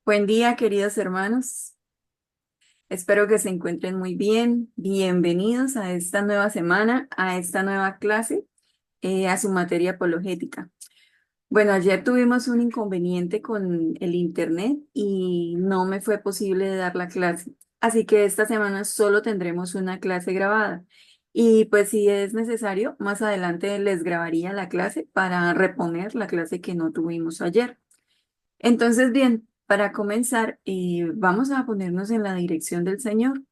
Buen día, queridos hermanos. Espero que se encuentren muy bien. Bienvenidos a esta nueva semana, a esta nueva clase, a su materia apologética. Bueno, ayer tuvimos un inconveniente con el internet y no me fue posible dar la clase. Así que esta semana solo tendremos una clase grabada. Y pues si es necesario, más adelante les grabaría la clase para reponer la clase que no tuvimos ayer. Entonces, bien, para comenzar, vamos a ponernos en la dirección del Señor.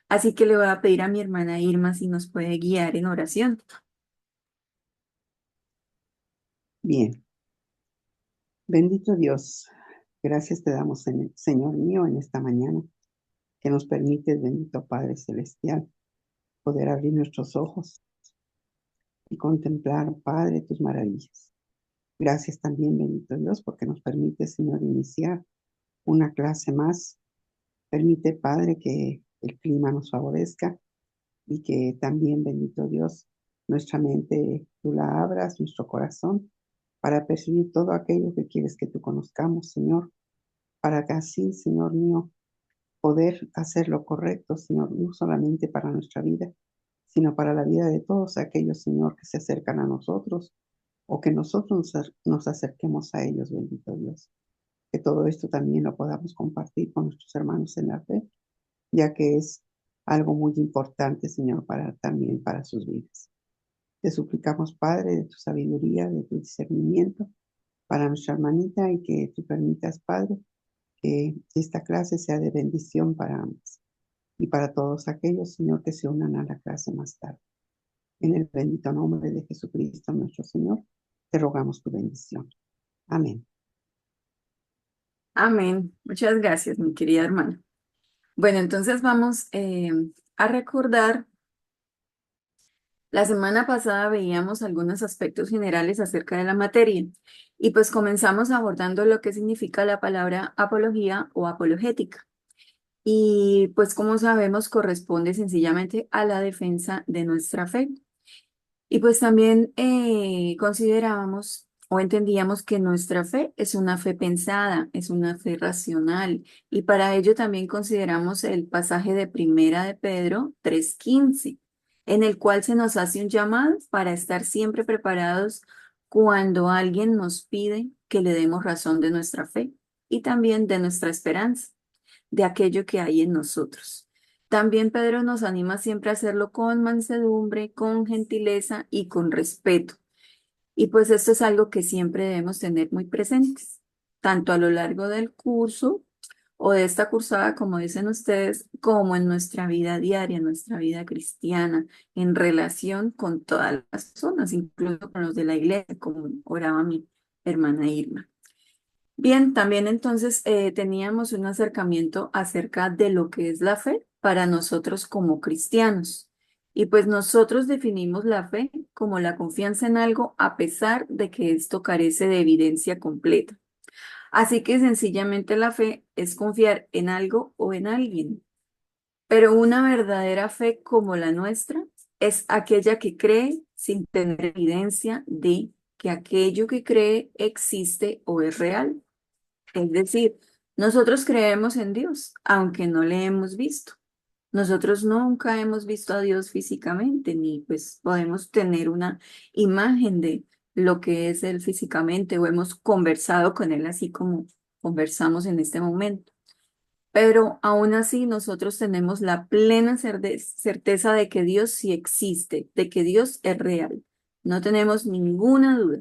Así que le voy a pedir a mi hermana Irma si nos puede guiar en oración. Bien, bendito Dios, gracias te damos, Señor mío, en esta mañana, que nos permites, bendito Padre Celestial, poder abrir nuestros ojos y contemplar, Padre, tus maravillas. Gracias también, bendito Dios, porque nos permite, Señor, iniciar una clase más. Permite, Padre, que el clima nos favorezca y que también, bendito Dios, nuestra mente tú la abras, nuestro corazón, para percibir todo aquello que quieres que tú conozcamos, Señor, para que así, Señor mío, poder hacer lo correcto, Señor, no solamente para nuestra vida, sino para la vida de todos aquellos, Señor, que se acercan a nosotros o que nosotros nos acerquemos a ellos, bendito Dios. Que todo esto también lo podamos compartir con nuestros hermanos en la fe, ya que es algo muy importante, Señor, también para sus vidas. Te suplicamos, Padre, de tu sabiduría, de tu discernimiento para nuestra hermanita y que tú permitas, Padre, que esta clase sea de bendición para ambos y para todos aquellos, Señor, que se unan a la clase más tarde. En el bendito nombre de Jesucristo, nuestro Señor, te rogamos tu bendición. Amén. Amén. Muchas gracias, mi querida hermana. Bueno, entonces vamos a recordar, la semana pasada veíamos algunos aspectos generales acerca de la materia y pues comenzamos abordando lo que significa la palabra apología o apologética. Y pues como sabemos corresponde sencillamente a la defensa de nuestra fe. Y pues también considerábamos o entendíamos que nuestra fe es una fe pensada, es una fe racional. Y para ello también consideramos el pasaje de Primera de Pedro 3:15, en el cual se nos hace un llamado para estar siempre preparados cuando alguien nos pide que le demos razón de nuestra fe y también de nuestra esperanza de aquello que hay en nosotros. También Pedro nos anima siempre a hacerlo con mansedumbre, con gentileza y con respeto. Y pues esto es algo que siempre debemos tener muy presentes, tanto a lo largo del curso o de esta cursada, como dicen ustedes, como en nuestra vida diaria, en nuestra vida cristiana, en relación con todas las personas, incluso con los de la iglesia, como oraba mi hermana Irma. Bien, también entonces teníamos un acercamiento acerca de lo que es la fe para nosotros como cristianos. Y pues nosotros definimos la fe como la confianza en algo a pesar de que esto carece de evidencia completa. Así que sencillamente la fe es confiar en algo o en alguien. Pero una verdadera fe como la nuestra es aquella que cree sin tener evidencia de que aquello que cree existe o es real. Es decir, nosotros creemos en Dios, aunque no le hemos visto. Nosotros nunca hemos visto a Dios físicamente, ni pues podemos tener una imagen de lo que es Él físicamente o hemos conversado con Él así como conversamos en este momento. Pero aún así nosotros tenemos la plena certeza de que Dios sí existe, de que Dios es real. No tenemos ninguna duda.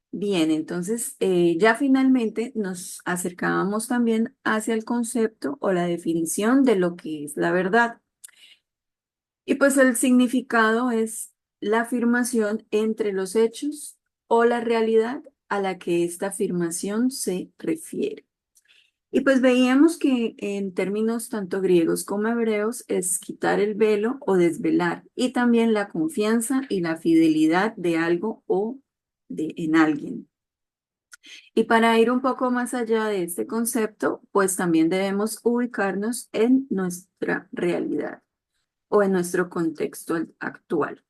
Bien, entonces ya finalmente nos acercábamos también hacia el concepto o la definición de lo que es la verdad. Y pues el significado es la afirmación entre los hechos o la realidad a la que esta afirmación se refiere. Y pues veíamos que en términos tanto griegos como hebreos es quitar el velo o desvelar y también la confianza y la fidelidad de algo o en alguien. Y para ir un poco más allá de este concepto, pues también debemos ubicarnos en nuestra realidad o en nuestro contexto actual,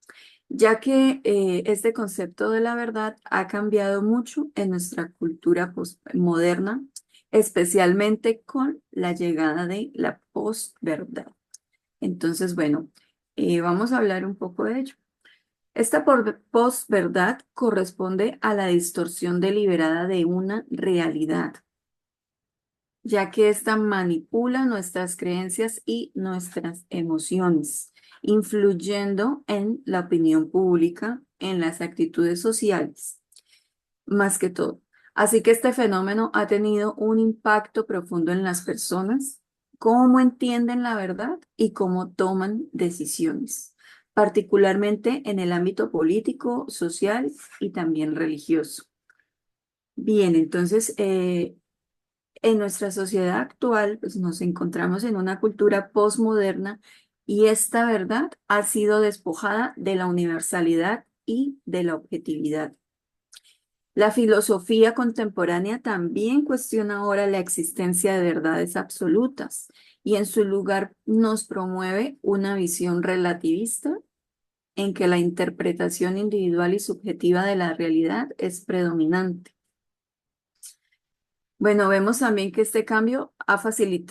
ya que este concepto de la verdad ha cambiado mucho en nuestra cultura moderna especialmente con la llegada de la posverdad. Entonces, bueno, vamos a hablar un poco de ello. Esta posverdad corresponde a la distorsión deliberada de una realidad, ya que ésta manipula nuestras creencias y nuestras emociones, influyendo en la opinión pública, en las actitudes sociales, más que todo. Así que este fenómeno ha tenido un impacto profundo en las personas, cómo entienden la verdad y cómo toman decisiones, particularmente en el ámbito político, social y también religioso. Bien, entonces, en nuestra sociedad actual, pues nos encontramos en una cultura posmoderna y esta verdad ha sido despojada de la universalidad y de la objetividad. La filosofía contemporánea también cuestiona ahora la existencia de verdades absolutas y en su lugar nos promueve una visión relativista en que la interpretación individual y subjetiva de la realidad es predominante. Bueno, vemos también que este cambio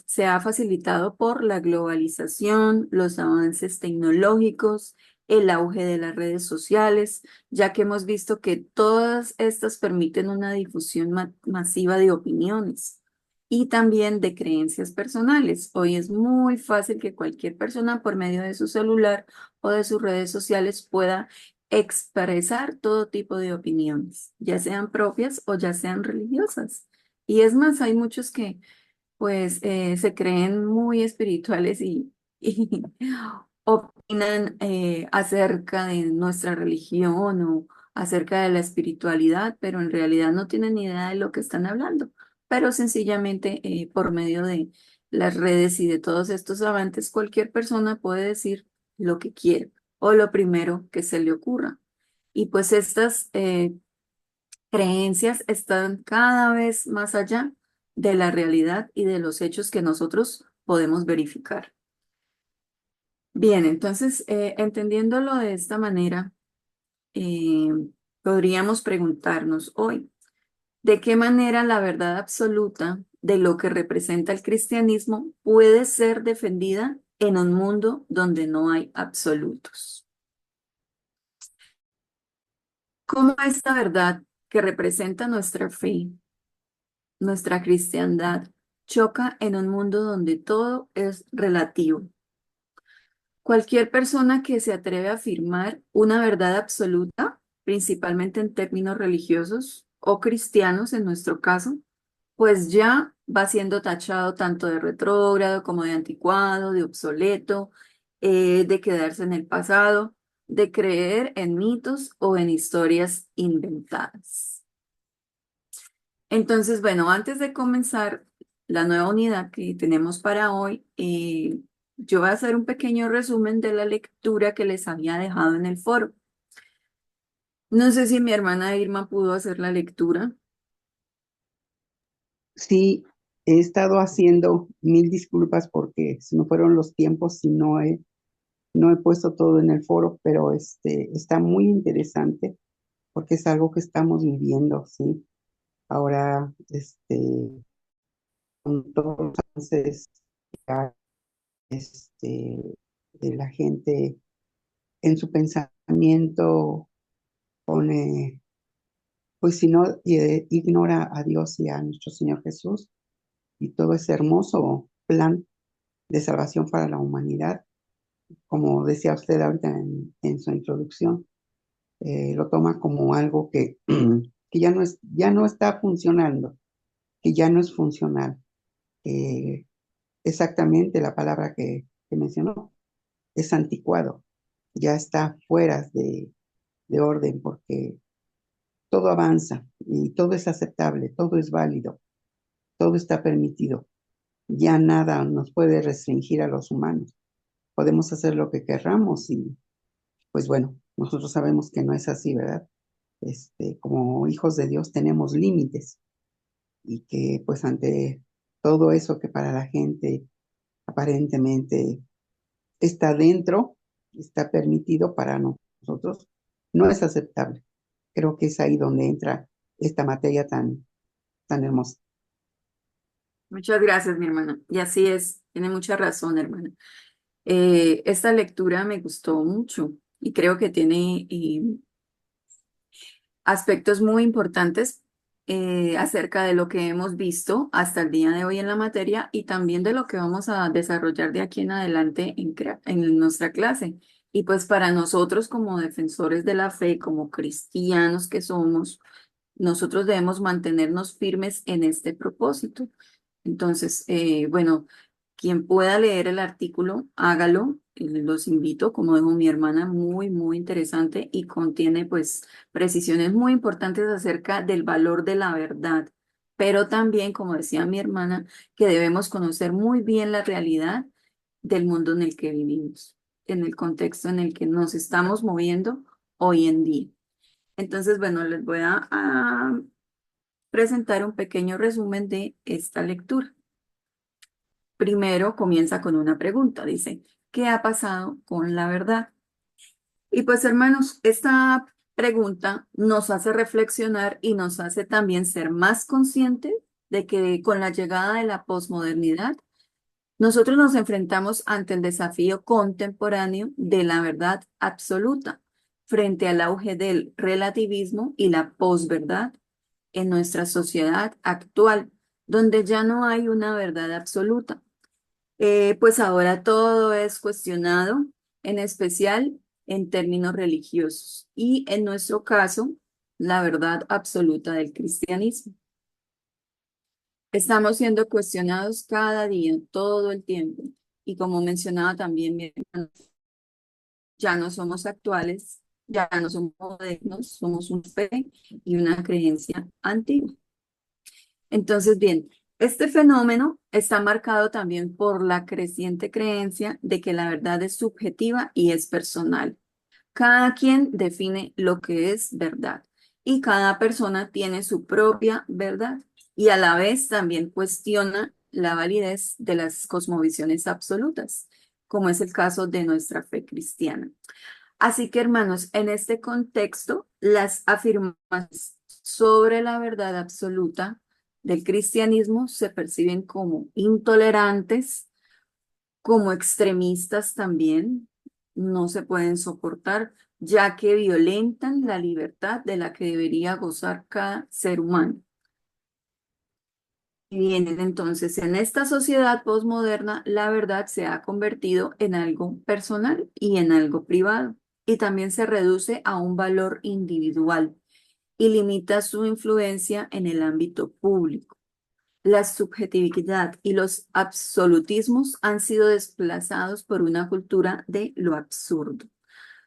se ha facilitado por la globalización, los avances tecnológicos, el auge de las redes sociales, ya que hemos visto que todas estas permiten una difusión masiva de opiniones y también de creencias personales. Hoy es muy fácil que cualquier persona por medio de su celular o de sus redes sociales pueda expresar todo tipo de opiniones, ya sean propias o ya sean religiosas. Y es más, hay muchos que pues se creen muy espirituales y opinan acerca de nuestra religión o acerca de la espiritualidad, pero en realidad no tienen ni idea de lo que están hablando. Pero sencillamente por medio de las redes y de todos estos avances, cualquier persona puede decir lo que quiere o lo primero que se le ocurra. Y pues estas creencias están cada vez más allá de la realidad y de los hechos que nosotros podemos verificar. Bien, entonces, entendiéndolo de esta manera, eh, podríamos preguntarnos hoy, ¿de qué manera la verdad absoluta de lo que representa el cristianismo puede ser defendida en un mundo donde no hay absolutos? ¿Cómo esta verdad que representa nuestra fe, nuestra cristiandad, choca en un mundo donde todo es relativo? Cualquier persona que se atreve a afirmar una verdad absoluta, principalmente en términos religiosos o cristianos en nuestro caso, pues ya va siendo tachado tanto de retrógrado como de anticuado, de obsoleto, de quedarse en el pasado, de creer en mitos o en historias inventadas. Entonces, bueno, antes de comenzar la nueva unidad que tenemos para hoy, yo voy a hacer un pequeño resumen de la lectura que les había dejado en el foro. No sé si mi hermana Irma pudo hacer la lectura. Sí, he estado haciendo mil disculpas porque se me fueron los tiempos y no he puesto todo en el foro, pero está muy interesante porque es algo que estamos viviendo, ¿sí? Ahora, con todos los avances ya, de la gente en su pensamiento pone, pues si no, ignora a Dios y a nuestro Señor Jesús y todo ese hermoso plan de salvación para la humanidad, como decía usted ahorita en su introducción, lo toma como algo que ya no está funcionando, que ya no es funcional. Eh, Exactamente la palabra que mencionó, es anticuado, ya está fuera de orden porque todo avanza y todo es aceptable, todo es válido, todo está permitido. Ya nada nos puede restringir a los humanos. Podemos hacer lo que querramos y pues bueno, nosotros sabemos que no es así, ¿verdad? Como hijos de Dios tenemos límites y que pues ante todo eso que para la gente aparentemente está dentro, está permitido para nosotros, no es aceptable. Creo que es ahí donde entra esta materia tan hermosa. Muchas gracias, mi hermana. Y así es, tiene mucha razón, hermana. Esta lectura me gustó mucho y creo que tiene aspectos muy importantes acerca de lo que hemos visto hasta el día de hoy en la materia y también de lo que vamos a desarrollar de aquí en adelante en nuestra clase. Y pues para nosotros como defensores de la fe, como cristianos que somos, nosotros debemos mantenernos firmes en este propósito. Entonces, bueno, quien pueda leer el artículo, hágalo. Los invito, como dijo mi hermana, muy, muy interesante y contiene pues precisiones muy importantes acerca del valor de la verdad. Pero también, como decía mi hermana, que debemos conocer muy bien la realidad del mundo en el que vivimos, en el contexto en el que nos estamos moviendo hoy en día. Entonces, bueno, les voy a presentar un pequeño resumen de esta lectura. Primero comienza con una pregunta, dice, ¿qué ha pasado con la verdad? Y pues hermanos, esta pregunta nos hace reflexionar y nos hace también ser más conscientes de que con la llegada de la posmodernidad, nosotros nos enfrentamos ante el desafío contemporáneo de la verdad absoluta frente al auge del relativismo y la posverdad en nuestra sociedad actual, donde ya no hay una verdad absoluta. Pues ahora todo es cuestionado, en especial en términos religiosos y en nuestro caso, la verdad absoluta del cristianismo. Estamos siendo cuestionados cada día, todo el tiempo. Y como mencionaba también mi hermano, ya no somos actuales, ya no somos modernos, somos una fe y una creencia antigua. Entonces, bien, este fenómeno está marcado también por la creciente creencia de que la verdad es subjetiva y es personal. Cada quien define lo que es verdad y cada persona tiene su propia verdad y a la vez también cuestiona la validez de las cosmovisiones absolutas, como es el caso de nuestra fe cristiana. Así que, hermanos, en este contexto, las afirmaciones sobre la verdad absoluta del cristianismo se perciben como intolerantes, como extremistas también, no se pueden soportar, ya que violentan la libertad de la que debería gozar cada ser humano. Y bien, entonces, en esta sociedad posmoderna, la verdad se ha convertido en algo personal y en algo privado, y también se reduce a un valor individual y limita su influencia en el ámbito público. La subjetividad y los absolutismos han sido desplazados por una cultura de lo absurdo,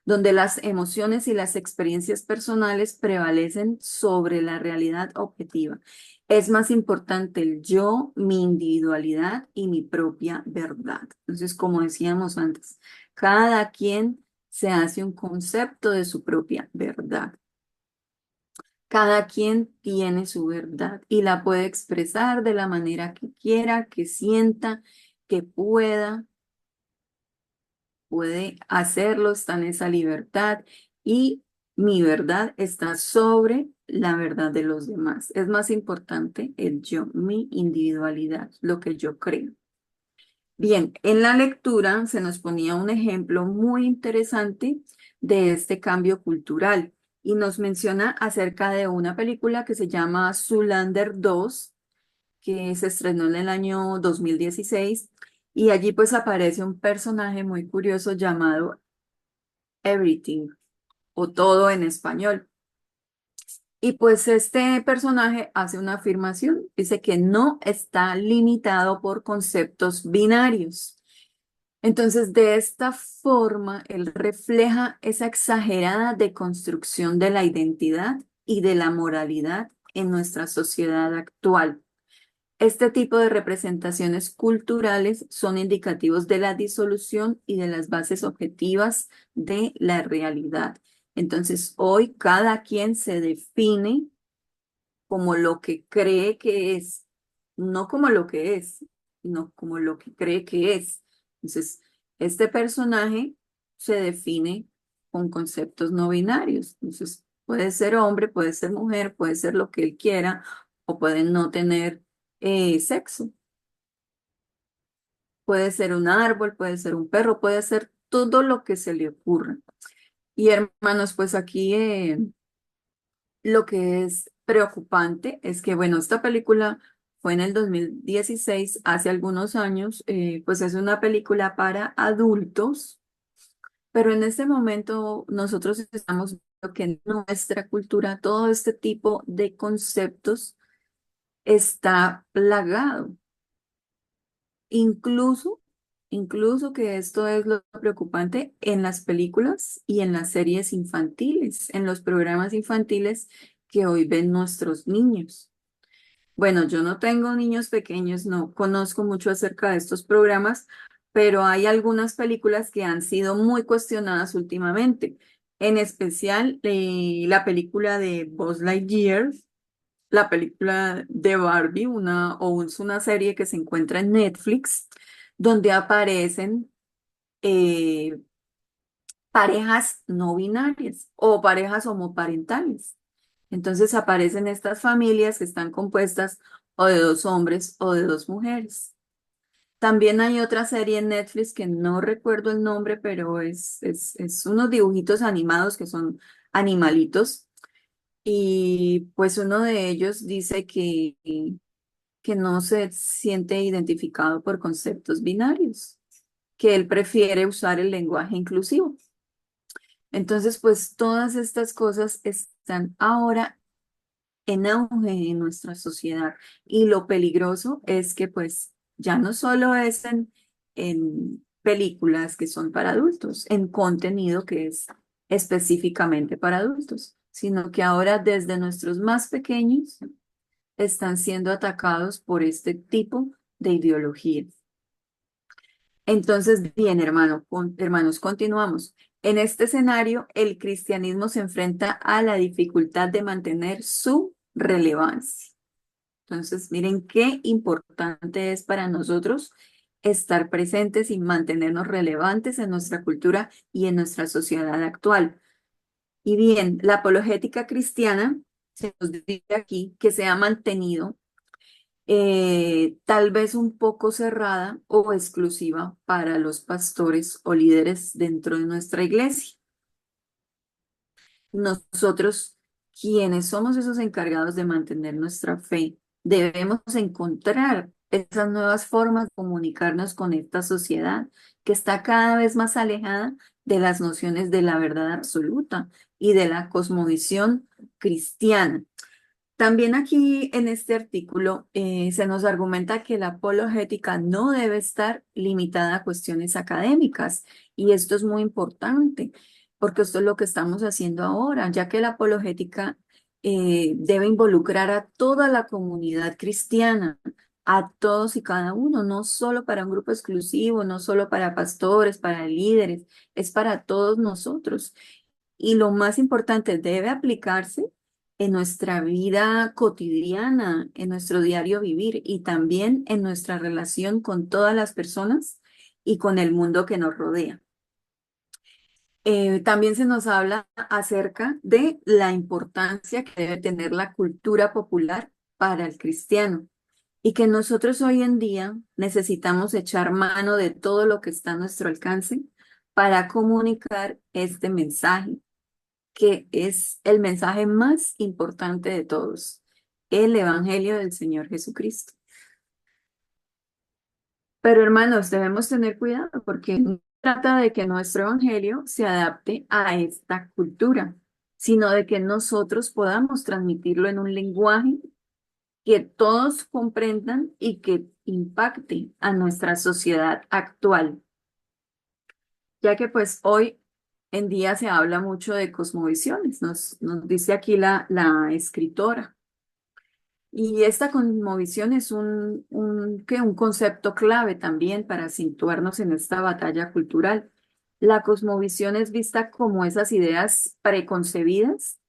donde las emociones y las experiencias personales prevalecen sobre la realidad objetiva. Es más importante el yo, mi individualidad y mi propia verdad. Entonces, como decíamos antes, cada quien se hace un concepto de su propia verdad. Cada quien tiene su verdad y la puede expresar de la manera que quiera, que sienta, que puede hacerlo, está en esa libertad y mi verdad está sobre la verdad de los demás. Es más importante el yo, mi individualidad, lo que yo creo. Bien, en la lectura se nos ponía un ejemplo muy interesante de este cambio cultural y nos menciona acerca de una película que se llama Zoolander 2, que se estrenó en el año 2016 y allí pues aparece un personaje muy curioso llamado Everything o Todo en español. Y pues este personaje hace una afirmación, dice que no está limitado por conceptos binarios. Entonces, de esta forma, él refleja esa exagerada deconstrucción de la identidad y de la moralidad en nuestra sociedad actual. Este tipo de representaciones culturales son indicativos de la disolución y de las bases objetivas de la realidad. Entonces, hoy cada quien se define como lo que cree que es, no como lo que es, sino como lo que cree que es. Entonces, este personaje se define con conceptos no binarios. Entonces, puede ser hombre, puede ser mujer, puede ser lo que él quiera o puede no tener sexo. puede ser un árbol, puede ser un perro, puede ser todo lo que se le ocurra. Y hermanos, pues aquí lo que es preocupante es que, bueno, esta película fue en el 2016, hace algunos años, pues es una película para adultos, pero en este momento nosotros estamos viendo que en nuestra cultura todo este tipo de conceptos está plagado. Incluso, incluso que esto es lo preocupante en las películas y en las series infantiles, en los programas infantiles que hoy ven nuestros niños. Bueno, yo no tengo niños pequeños, no conozco mucho acerca de estos programas, pero hay algunas películas que han sido muy cuestionadas últimamente. En especial, la película de Buzz Lightyear, la película de Barbie, es una serie que se encuentra en Netflix, donde aparecen eh, parejas no binarias o parejas homoparentales. Entonces aparecen estas familias que están compuestas o de dos hombres o de dos mujeres. También hay otra serie en Netflix que no recuerdo el nombre, pero es unos dibujitos animados que son animalitos. Y pues uno de ellos dice que no se siente identificado por conceptos binarios, que él prefiere usar el lenguaje inclusivo. Entonces, pues todas estas cosas están ahora en auge en nuestra sociedad y lo peligroso es que pues ya no solo es en películas que son para adultos, en contenido que es específicamente para adultos, sino que ahora desde nuestros más pequeños están siendo atacados por este tipo de ideología. Entonces, bien, hermanos, continuamos. En este escenario, el cristianismo se enfrenta a la dificultad de mantener su relevancia. Entonces, miren qué importante es para nosotros estar presentes y mantenernos relevantes en nuestra cultura y en nuestra sociedad actual. Y bien, la apologética cristiana se nos dice aquí que se ha mantenido tal vez un poco cerrada o exclusiva para los pastores o líderes dentro de nuestra iglesia. Nosotros, quienes somos esos encargados de mantener nuestra fe, debemos encontrar esas nuevas formas de comunicarnos con esta sociedad que está cada vez más alejada de las nociones de la verdad absoluta y de la cosmovisión cristiana. También aquí en este artículo se nos argumenta que la apologética no debe estar limitada a cuestiones académicas y esto es muy importante porque esto es lo que estamos haciendo ahora, ya que la apologética debe involucrar a toda la comunidad cristiana, a todos y cada uno, no solo para un grupo exclusivo, no solo para pastores, para líderes, es para todos nosotros. Y lo más importante, debe aplicarse en nuestra vida cotidiana, en nuestro diario vivir y también en nuestra relación con todas las personas y con el mundo que nos rodea. También se nos habla acerca de la importancia que debe tener la cultura popular para el cristiano y que nosotros hoy en día necesitamos echar mano de todo lo que está a nuestro alcance para comunicar este mensaje que es el mensaje más importante de todos, el Evangelio del Señor Jesucristo. Pero hermanos, debemos tener cuidado porque no trata de que nuestro Evangelio se adapte a esta cultura, sino de que nosotros podamos transmitirlo en un lenguaje que todos comprendan y que impacte a nuestra sociedad actual, ya que pues hoy en día se habla mucho de cosmovisiones, nos dice aquí la escritora. Y esta cosmovisión es un concepto clave también para situarnos en esta batalla cultural. La cosmovisión es vista como esas ideas preconcebidas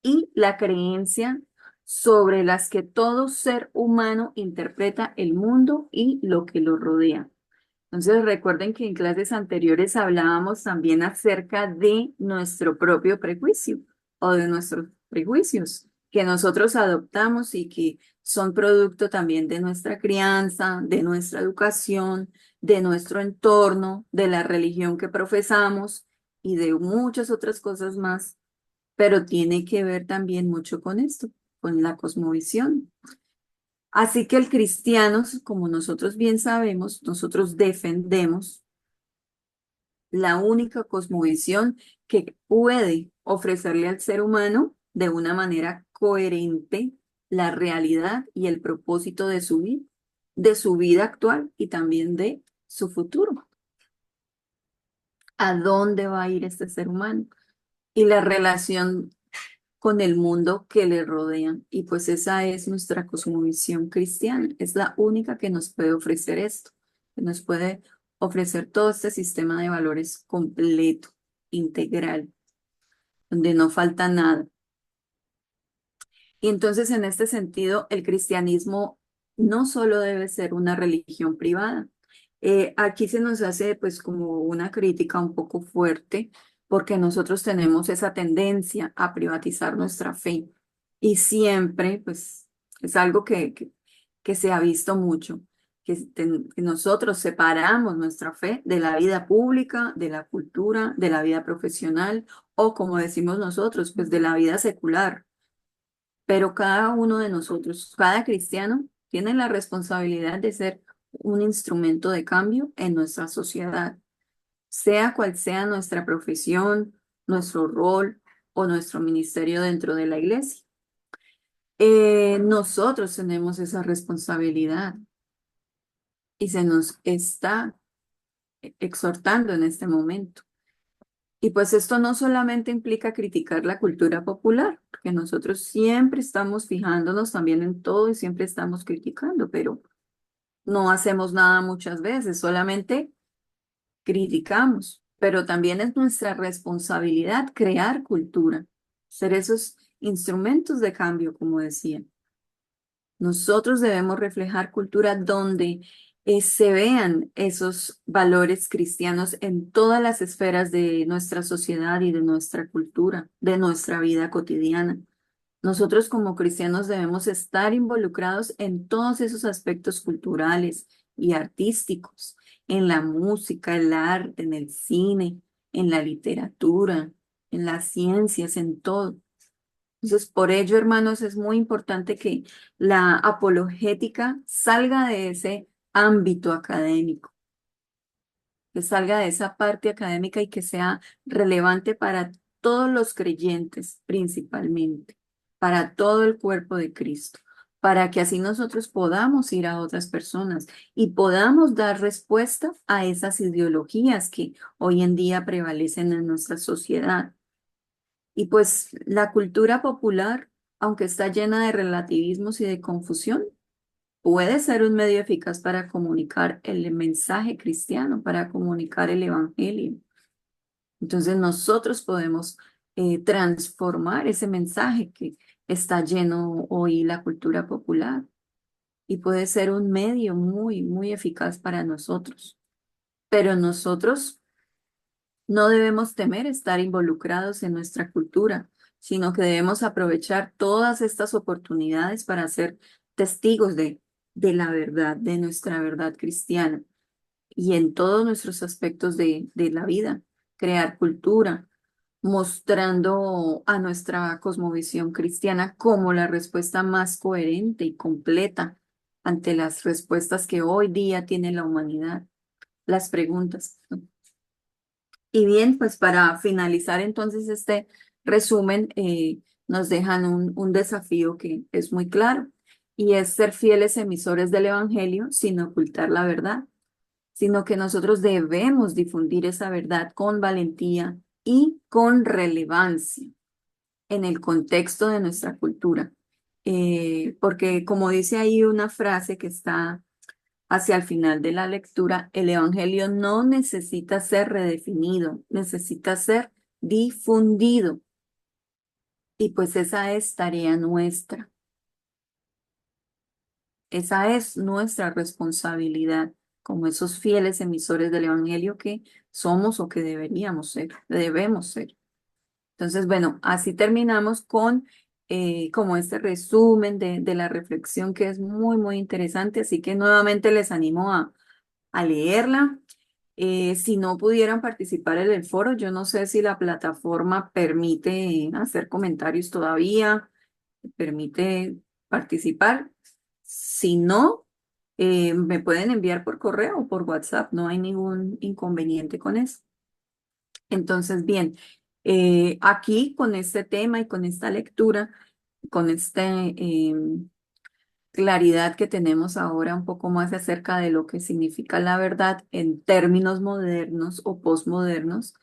y la creencia sobre las que todo ser humano interpreta el mundo y lo que lo rodea. Entonces, recuerden que en clases anteriores hablábamos también acerca de nuestro propio prejuicio o de nuestros prejuicios que nosotros adoptamos y que son producto también de nuestra crianza, de nuestra educación, de nuestro entorno, de la religión que profesamos y de muchas otras cosas más, pero tiene que ver también mucho con esto, con la cosmovisión. Así que el cristiano, como nosotros bien sabemos, nosotros defendemos la única cosmovisión que puede ofrecerle al ser humano de una manera coherente la realidad y el propósito de su vida actual y también de su futuro. ¿A dónde va a ir este ser humano? Y la relación con el mundo que le rodea. Y pues esa es nuestra cosmovisión cristiana. Es la única que nos puede ofrecer esto, que nos puede ofrecer todo este sistema de valores completo, integral, donde no falta nada. Y entonces, en este sentido, el cristianismo no solo debe ser una religión privada. Aquí se nos hace pues como una crítica un poco fuerte porque nosotros tenemos esa tendencia a privatizar nuestra fe y siempre pues es algo que se ha visto mucho, que nosotros separamos nuestra fe de la vida pública, de la cultura, de la vida profesional o como decimos nosotros, pues de la vida secular. Pero cada uno de nosotros, cada cristiano, tiene la responsabilidad de ser un instrumento de cambio en nuestra sociedad, sea cual sea nuestra profesión, nuestro rol o nuestro ministerio dentro de la iglesia. Nosotros tenemos esa responsabilidad y se nos está exhortando en este momento. Y pues esto no solamente implica criticar la cultura popular, porque nosotros siempre estamos fijándonos también en todo y siempre estamos criticando, pero no hacemos nada muchas veces, solamente criticamos. Pero también es nuestra responsabilidad crear cultura, ser esos instrumentos de cambio, como decía. Nosotros debemos reflejar cultura donde se vean esos valores cristianos en todas las esferas de nuestra sociedad y de nuestra cultura, de nuestra vida cotidiana. Nosotros como cristianos debemos estar involucrados en todos esos aspectos culturales y artísticos, en la música, el arte, en el cine, en la literatura, en las ciencias, en todo. Entonces, por ello, hermanos, es muy importante que la apologética salga de ese ámbito académico, que salga de esa parte académica y que sea relevante para todos los creyentes principalmente, para todo el cuerpo de Cristo, para que así nosotros podamos ir a otras personas y podamos dar respuesta a esas ideologías que hoy en día prevalecen en nuestra sociedad. Y pues la cultura popular, aunque está llena de relativismos y de confusión, puede ser un medio eficaz para comunicar el mensaje cristiano, para comunicar el evangelio. Entonces nosotros podemos transformar ese mensaje que está lleno hoy la cultura popular y puede ser un medio muy, muy eficaz para nosotros. Pero nosotros no debemos temer estar involucrados en nuestra cultura, sino que debemos aprovechar todas estas oportunidades para ser testigos de la verdad, de nuestra verdad cristiana y en todos nuestros aspectos de la vida, crear cultura, mostrando a nuestra cosmovisión cristiana como la respuesta más coherente y completa ante las respuestas que hoy día tiene la humanidad, las preguntas, ¿no? Y bien, pues para finalizar entonces este resumen, nos dejan un desafío que es muy claro y es ser fieles emisores del Evangelio sin ocultar la verdad, sino que nosotros debemos difundir esa verdad con valentía y con relevancia en el contexto de nuestra cultura. Porque como dice ahí una frase que está hacia el final de la lectura, el Evangelio no necesita ser redefinido, necesita ser difundido. Y pues esa es tarea nuestra, esa es nuestra responsabilidad como esos fieles emisores del Evangelio que somos o que deberíamos ser, debemos ser. Entonces, bueno, así terminamos con como este resumen de la reflexión que es muy, muy interesante. Así que nuevamente les animo a leerla. Si no pudieran participar en el foro, yo no sé si la plataforma permite hacer comentarios todavía, permite participar. Si no, me pueden enviar por correo o por WhatsApp, no hay ningún inconveniente con eso. Entonces, bien, aquí con este tema y con esta lectura, con esta claridad que tenemos ahora un poco más acerca de lo que significa la verdad en términos modernos o posmodernos,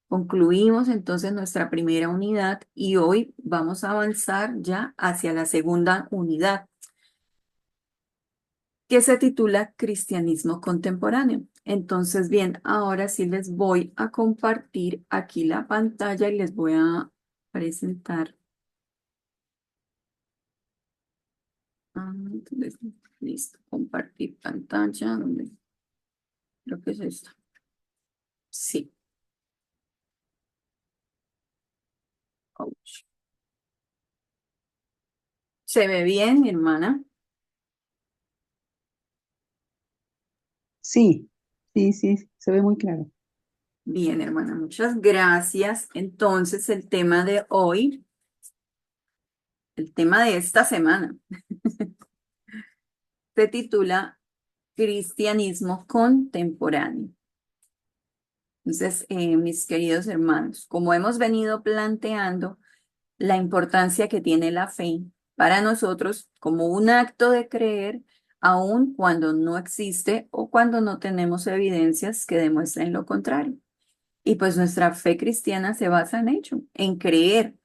concluimos entonces nuestra primera unidad y hoy vamos a avanzar ya hacia la segunda unidad, que se titula Cristianismo Contemporáneo. Entonces, bien, ahora sí les voy a compartir aquí la pantalla y les voy a presentar. Entonces, listo, compartir pantalla. Creo que es esto. Sí. Ouch. ¿Se ve bien, mi hermana? Sí, sí, sí, se ve muy claro. Bien, hermana, muchas gracias. Entonces, el tema de hoy, el tema de esta semana, se titula Cristianismo Contemporáneo. Entonces, mis queridos hermanos, como hemos venido planteando la importancia que tiene la fe para nosotros como un acto de creer, aun cuando no existe o cuando no tenemos evidencias que demuestren lo contrario. Y pues nuestra fe cristiana se basa en ello, en creer,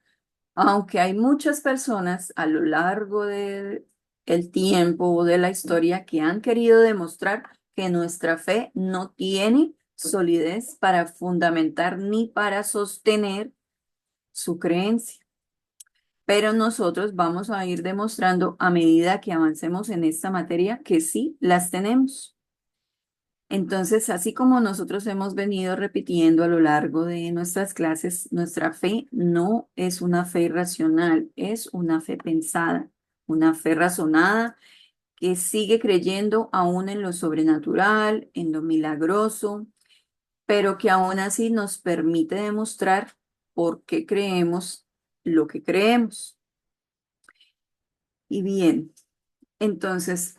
aunque hay muchas personas a lo largo de el tiempo o de la historia que han querido demostrar que nuestra fe no tiene solidez para fundamentar ni para sostener su creencia. Pero nosotros vamos a ir demostrando a medida que avancemos en esta materia que sí las tenemos. Entonces, así como nosotros hemos venido repitiendo a lo largo de nuestras clases, nuestra fe no es una fe irracional, es una fe pensada, una fe razonada que sigue creyendo aún en lo sobrenatural, en lo milagroso, pero que aún así nos permite demostrar por qué creemos lo que creemos. Y bien, entonces,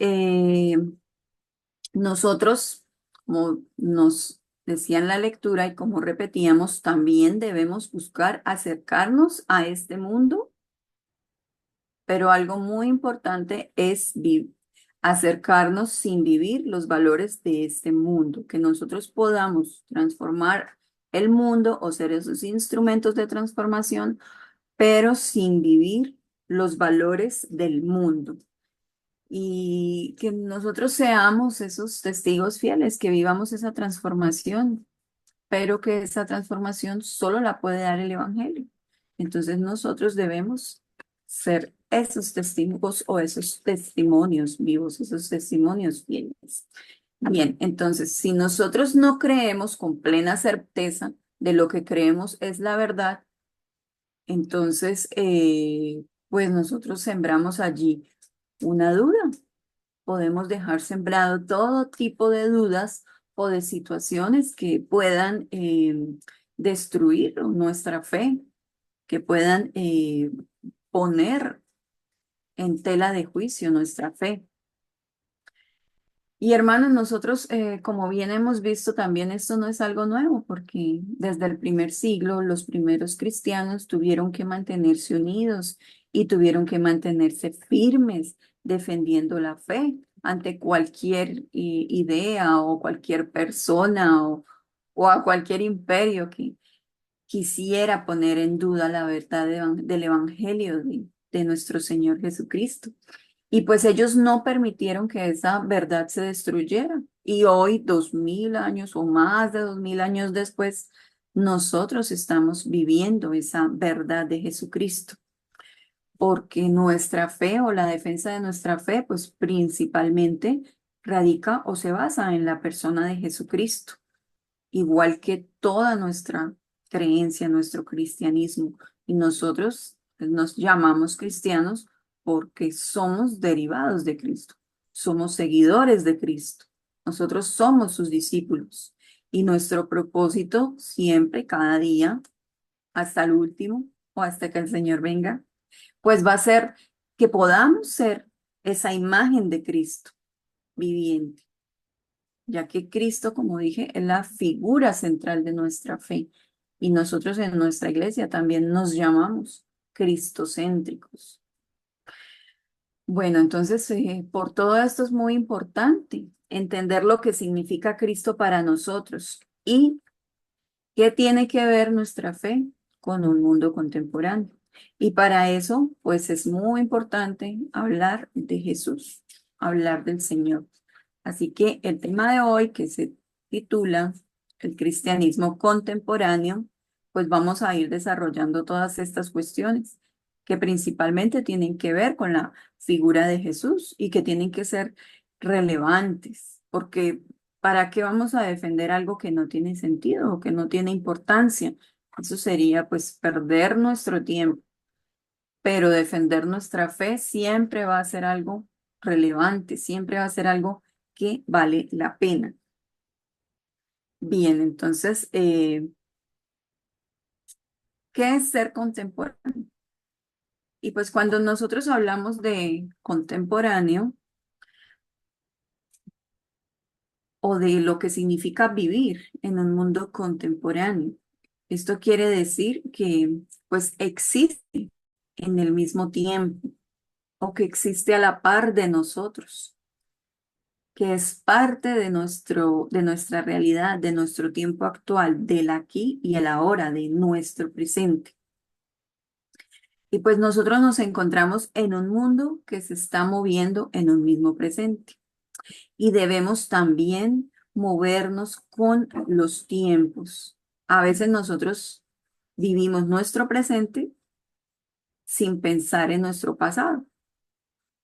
nosotros, como nos decía en la lectura y como repetíamos, también debemos buscar acercarnos a este mundo, pero algo muy importante es acercarnos sin vivir los valores de este mundo, que nosotros podamos transformar el mundo o ser esos instrumentos de transformación, pero sin vivir los valores del mundo. Y que nosotros seamos esos testigos fieles, que vivamos esa transformación, pero que esa transformación solo la puede dar el Evangelio. Entonces nosotros debemos ser esos testigos o esos testimonios vivos, esos testimonios fieles. Bien, entonces, si nosotros no creemos con plena certeza de lo que creemos es la verdad, entonces, pues nosotros sembramos allí una duda. Podemos dejar sembrado todo tipo de dudas o de situaciones que puedan destruir nuestra fe, que puedan poner en tela de juicio nuestra fe. Y hermanos, nosotros, como bien hemos visto, también esto no es algo nuevo, porque desde el primer siglo los primeros cristianos tuvieron que mantenerse unidos y tuvieron que mantenerse firmes defendiendo la fe ante cualquier idea o cualquier persona o a cualquier imperio que quisiera poner en duda la verdad del Evangelio de nuestro Señor Jesucristo. Y pues ellos no permitieron que esa verdad se destruyera. Y hoy, 2000 años o más de 2000 años después, nosotros estamos viviendo esa verdad de Jesucristo, porque nuestra fe o la defensa de nuestra fe, pues principalmente radica o se basa en la persona de Jesucristo, igual que toda nuestra creencia, nuestro cristianismo. Y nosotros pues, nos llamamos cristianos porque somos derivados de Cristo, somos seguidores de Cristo. Nosotros somos sus discípulos y nuestro propósito siempre, cada día, hasta el último o hasta que el Señor venga, pues va a ser que podamos ser esa imagen de Cristo viviente, ya que Cristo, como dije, es la figura central de nuestra fe y nosotros en nuestra iglesia también nos llamamos cristocéntricos. Bueno, entonces, por todo esto es muy importante entender lo que significa Cristo para nosotros y qué tiene que ver nuestra fe con un mundo contemporáneo. Y para eso, pues es muy importante hablar de Jesús, hablar del Señor. Así que el tema de hoy, que se titula El cristianismo contemporáneo, pues vamos a ir desarrollando todas estas cuestiones que principalmente tienen que ver con la figura de Jesús y que tienen que ser relevantes, porque ¿para qué vamos a defender algo que no tiene sentido o que no tiene importancia? Eso sería pues perder nuestro tiempo, pero defender nuestra fe siempre va a ser algo relevante, siempre va a ser algo que vale la pena. Bien, entonces, ¿qué es ser contemporáneo? Y pues cuando nosotros hablamos de contemporáneo o de lo que significa vivir en un mundo contemporáneo, esto quiere decir que pues existe en el mismo tiempo o que existe a la par de nosotros, que es parte de nuestra realidad, de nuestro tiempo actual, del aquí y el ahora, de nuestro presente. Y pues nosotros nos encontramos en un mundo que se está moviendo en un mismo presente y debemos también movernos con los tiempos. A veces nosotros vivimos nuestro presente sin pensar en nuestro pasado,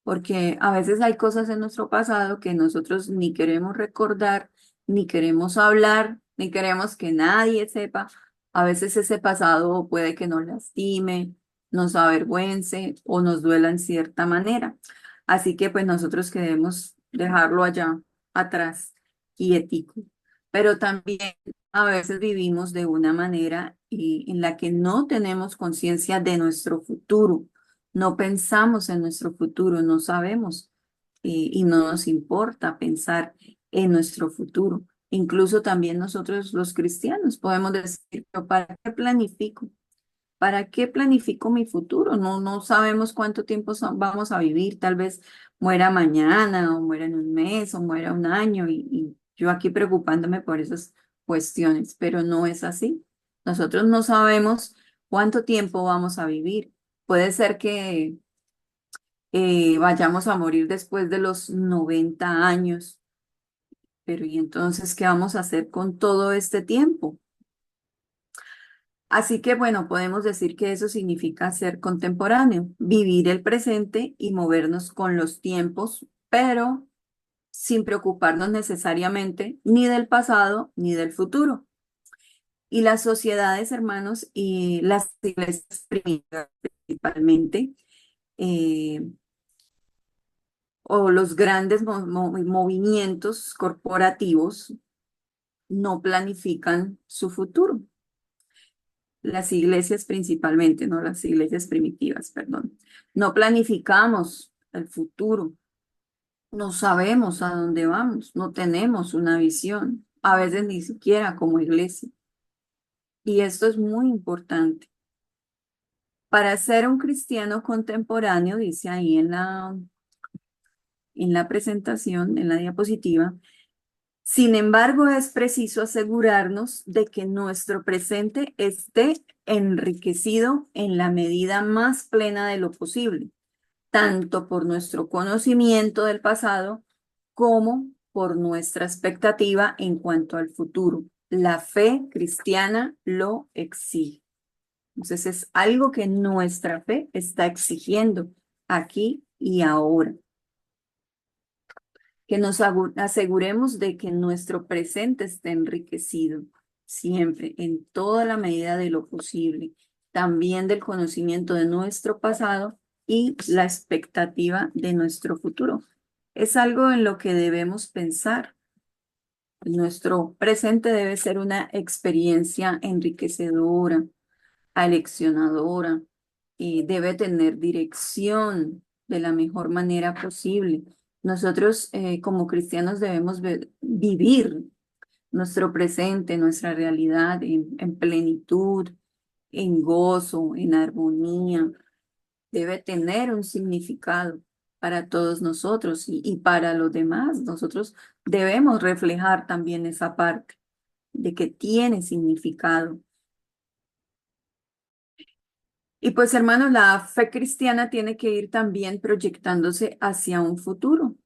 porque a veces hay cosas en nuestro pasado que nosotros ni queremos recordar, ni queremos hablar, ni queremos que nadie sepa. A veces ese pasado puede que nos lastime, nos avergüence o nos duela en cierta manera. Así que pues nosotros queremos dejarlo allá atrás, quietico. Pero también a veces vivimos de una manera en la que no tenemos conciencia de nuestro futuro, no pensamos en nuestro futuro, no sabemos y no nos importa pensar en nuestro futuro. Incluso también nosotros los cristianos podemos decir, "Pero ¿para qué planifico? ¿Para qué planifico mi futuro? No sabemos cuánto tiempo vamos a vivir, tal vez muera mañana o muera en un mes o muera un año y yo aquí preocupándome por esas cuestiones, pero no es así. Nosotros no sabemos cuánto tiempo vamos a vivir. Puede ser que vayamos a morir después de los 90 años, pero ¿y entonces qué vamos a hacer con todo este tiempo? Así que bueno, podemos decir que eso significa ser contemporáneo, vivir el presente y movernos con los tiempos, pero sin preocuparnos necesariamente ni del pasado ni del futuro. Y las sociedades, hermanos, y las iglesias primitivas principalmente, eh, o los grandes movimientos corporativos no planifican su futuro. Las iglesias principalmente, no las iglesias primitivas, perdón. No planificamos el futuro, no sabemos a dónde vamos, no tenemos una visión, a veces ni siquiera como iglesia. Y esto es muy importante. Para ser un cristiano contemporáneo, dice ahí en la presentación, en la diapositiva, sin embargo, es preciso asegurarnos de que nuestro presente esté enriquecido en la medida más plena de lo posible, tanto por nuestro conocimiento del pasado como por nuestra expectativa en cuanto al futuro. La fe cristiana lo exige. Entonces es algo que nuestra fe está exigiendo aquí y ahora, que nos aseguremos de que nuestro presente esté enriquecido siempre, en toda la medida de lo posible, también del conocimiento de nuestro pasado y la expectativa de nuestro futuro. Es algo en lo que debemos pensar, Nuestro presente debe ser una experiencia enriquecedora, aleccionadora, y debe tener dirección de la mejor manera posible. Nosotros como cristianos debemos vivir nuestro presente, nuestra realidad en plenitud, en gozo, en armonía. Debe tener un significado para todos nosotros y para los demás. Nosotros debemos reflejar también esa parte de que tiene significado. Y pues hermanos, la fe cristiana tiene que ir también proyectándose hacia un futuro,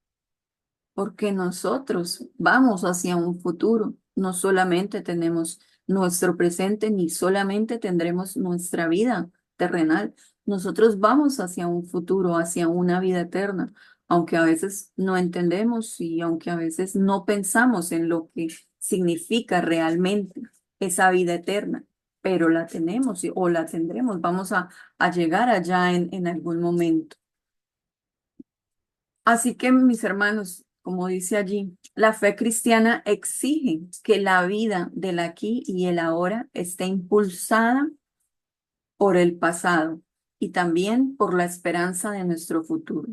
porque nosotros vamos hacia un futuro. No solamente tenemos nuestro presente, ni solamente tendremos nuestra vida terrenal. Nosotros vamos hacia un futuro, hacia una vida eterna, aunque a veces no entendemos y aunque a veces no pensamos en lo que significa realmente esa vida eterna, pero la tenemos o la tendremos. Vamos a llegar allá en algún momento. Así que, mis hermanos, como dice allí, la fe cristiana exige que la vida del aquí y el ahora esté impulsada por el pasado y también por la esperanza de nuestro futuro.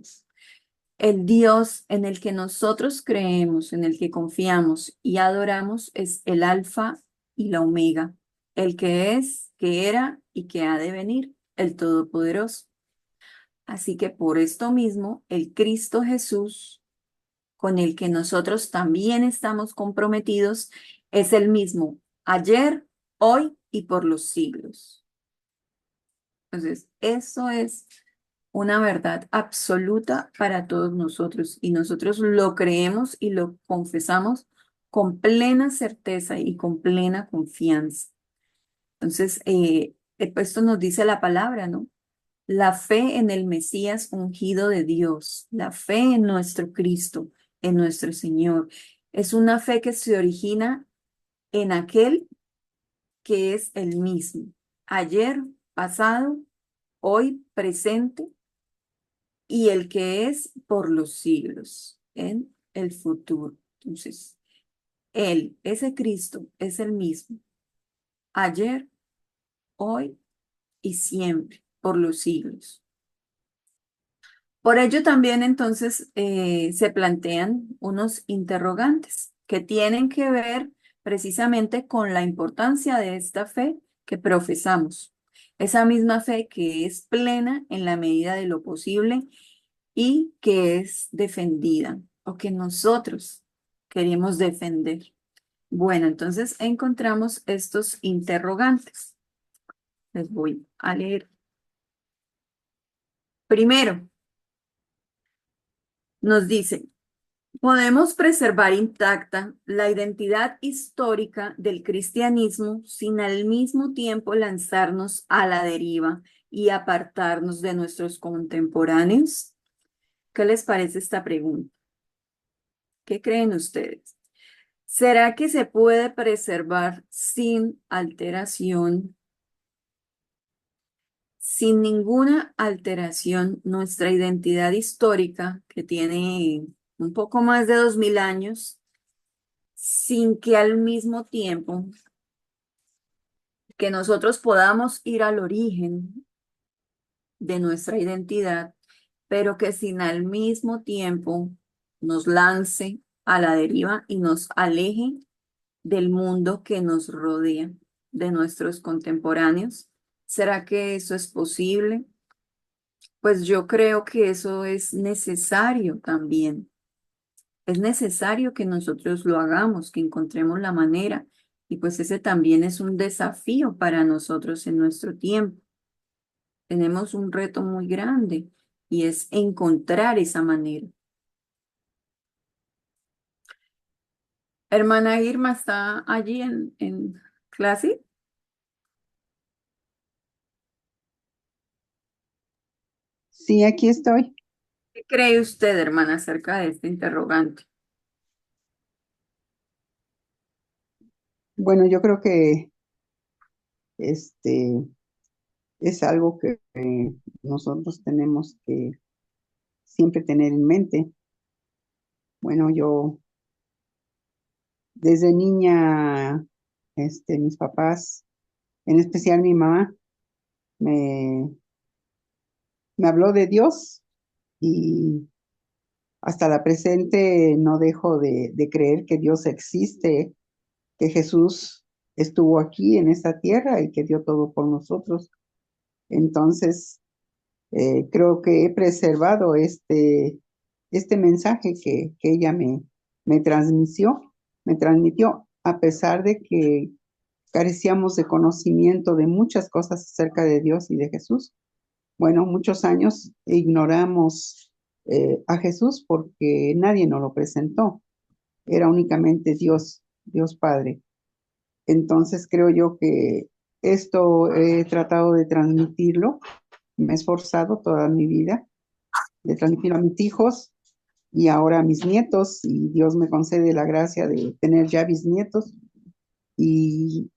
El Dios en el que nosotros creemos, en el que confiamos y adoramos es el Alfa y la Omega, el que es, que era y que ha de venir, el Todopoderoso. Así que por esto mismo, el Cristo Jesús con el que nosotros también estamos comprometidos es el mismo ayer, hoy y por los siglos. Entonces, eso es una verdad absoluta para todos nosotros y nosotros lo creemos y lo confesamos con plena certeza y con plena confianza. Entonces, esto nos dice la palabra, ¿no? La fe en el Mesías ungido de Dios, la fe en nuestro Cristo, en nuestro Señor, es una fe que se origina en aquel que es el mismo, ayer, pasado, hoy, presente y el que es por los siglos, en el futuro. Entonces, Él, ese Cristo, es el mismo, ayer, hoy y siempre, por los siglos. Por ello también entonces se plantean unos interrogantes que tienen que ver precisamente con la importancia de esta fe que profesamos. Esa misma fe que es plena en la medida de lo posible y que es defendida o que nosotros queremos defender. Bueno, entonces encontramos estos interrogantes. Les voy a leer. Primero, nos dice, podemos preservar intacta la identidad histórica del cristianismo sin al mismo tiempo lanzarnos a la deriva y apartarnos de nuestros contemporáneos. ¿Qué les parece esta pregunta? ¿Qué creen ustedes? ¿Será que se puede preservar sin alteración, sin ninguna alteración, nuestra identidad histórica que tiene un poco más de 2000 años? Sin que al mismo tiempo que nosotros podamos ir al origen de nuestra identidad, pero que sin al mismo tiempo nos lance a la deriva y nos aleje del mundo que nos rodea, de nuestros contemporáneos. ¿Será que eso es posible? Pues yo creo que eso es necesario también. Es necesario que nosotros lo hagamos, que encontremos la manera. Y pues ese también es un desafío para nosotros en nuestro tiempo. Tenemos un reto muy grande y es encontrar esa manera. Hermana Irma está allí en clase. Sí, aquí estoy. ¿Qué cree usted, hermana, acerca de este interrogante? Bueno, yo creo que este es algo que nosotros tenemos que siempre tener en mente. Bueno, yo Desde niña, mis papás, en especial mi mamá, me, me habló de Dios y hasta la presente no dejo de creer que Dios existe, que Jesús estuvo aquí en esta tierra y que dio todo por nosotros. Entonces, creo que he preservado este mensaje que ella me transmitió, a pesar de que carecíamos de conocimiento de muchas cosas acerca de Dios y de Jesús. Bueno, muchos años ignoramos a Jesús porque nadie nos lo presentó. Era únicamente Dios, Dios Padre. Entonces creo yo que esto he tratado de transmitirlo, me he esforzado toda mi vida de transmitirlo a mis hijos y ahora a mis nietos, y Dios me concede la gracia de tener ya bisnietos, y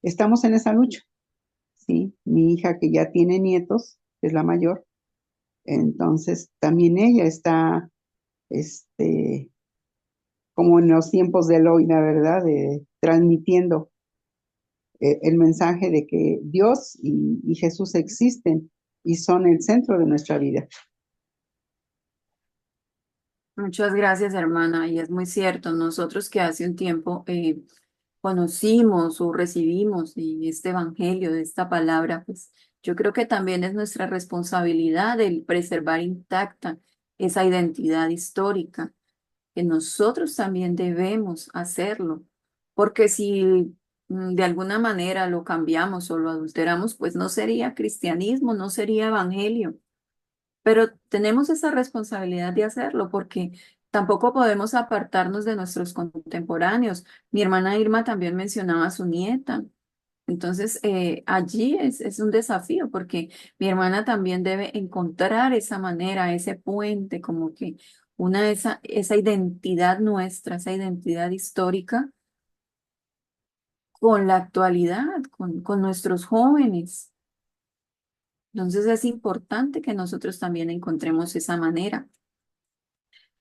estamos en esa lucha, ¿sí? Mi hija que ya tiene nietos, es la mayor, entonces también ella está, este, como en los tiempos de hoy, la verdad, transmitiendo el mensaje de que Dios y Jesús existen y son el centro de nuestra vida. Muchas gracias, hermana. Y es muy cierto, nosotros que hace un tiempo conocimos o recibimos este evangelio, de esta palabra, pues yo creo que también es nuestra responsabilidad el preservar intacta esa identidad histórica, que nosotros también debemos hacerlo, porque si de alguna manera lo cambiamos o lo adulteramos, pues no sería cristianismo, no sería evangelio. Pero tenemos esa responsabilidad de hacerlo porque tampoco podemos apartarnos de nuestros contemporáneos. Mi hermana Irma también mencionaba a su nieta. Entonces, allí es un desafío porque mi hermana también debe encontrar esa manera, ese puente, como que esa identidad nuestra, esa identidad histórica con la actualidad, con nuestros jóvenes. Entonces, es importante que nosotros también encontremos esa manera.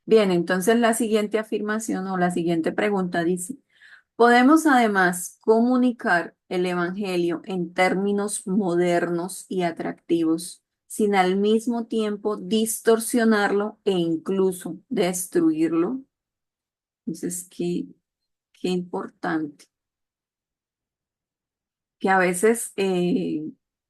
Bien, entonces la siguiente afirmación o la siguiente pregunta dice, ¿podemos además comunicar el Evangelio en términos modernos y atractivos sin al mismo tiempo distorsionarlo e incluso destruirlo? Entonces, qué importante que a veces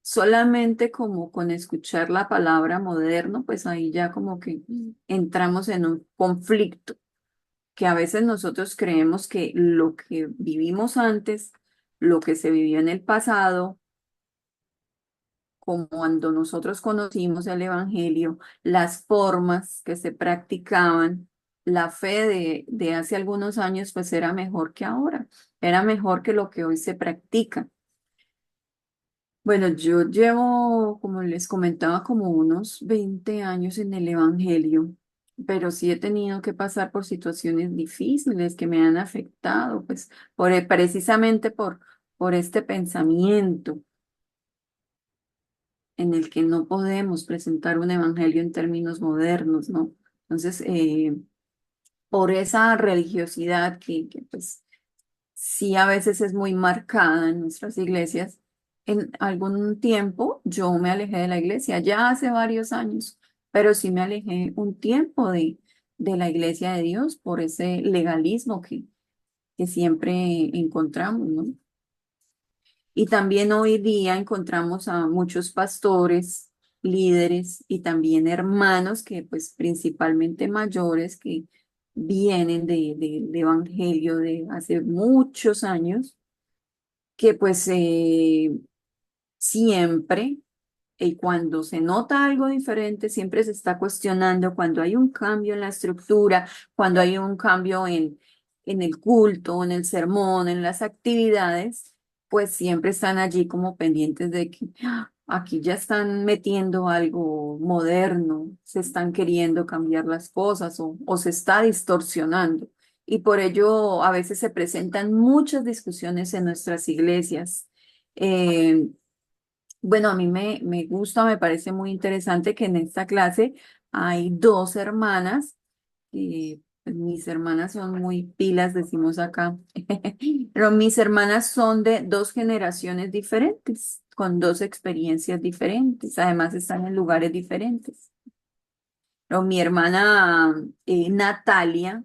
solamente como con escuchar la palabra moderno, pues ahí ya como que entramos en un conflicto que a veces nosotros creemos que lo que vivimos antes, lo que se vivió en el pasado, como cuando nosotros conocimos el Evangelio, las formas que se practicaban, la fe de hace algunos años, pues era mejor que ahora, era mejor que lo que hoy se practica. Bueno, yo llevo, como les comentaba, como unos 20 años en el Evangelio, pero sí he tenido que pasar por situaciones difíciles que me han afectado, pues precisamente por este pensamiento en el que no podemos presentar un Evangelio en términos modernos, ¿no? Entonces, por esa religiosidad pues sí a veces es muy marcada en nuestras iglesias. En algún tiempo yo me alejé de la iglesia, ya hace varios años, pero sí me alejé un tiempo de la iglesia de Dios por ese legalismo que siempre encontramos, ¿no? Y también hoy día encontramos a muchos pastores, líderes y también hermanos que pues principalmente mayores que vienen de evangelio de hace muchos años, que pues siempre, y cuando se nota algo diferente, siempre se está cuestionando cuando hay un cambio en la estructura, cuando hay un cambio en el culto, en el sermón, en las actividades, pues siempre están allí como pendientes de que aquí ya están metiendo algo moderno, se están queriendo cambiar las cosas o se está distorsionando. Y por ello a veces se presentan muchas discusiones en nuestras iglesias. Eh, bueno, a mí me gusta, me parece muy interesante que en esta clase hay dos hermanas Pues mis hermanas son muy pilas, decimos acá, pero mis hermanas son de dos generaciones diferentes, con dos experiencias diferentes, además están en lugares diferentes. Pero mi hermana Natalia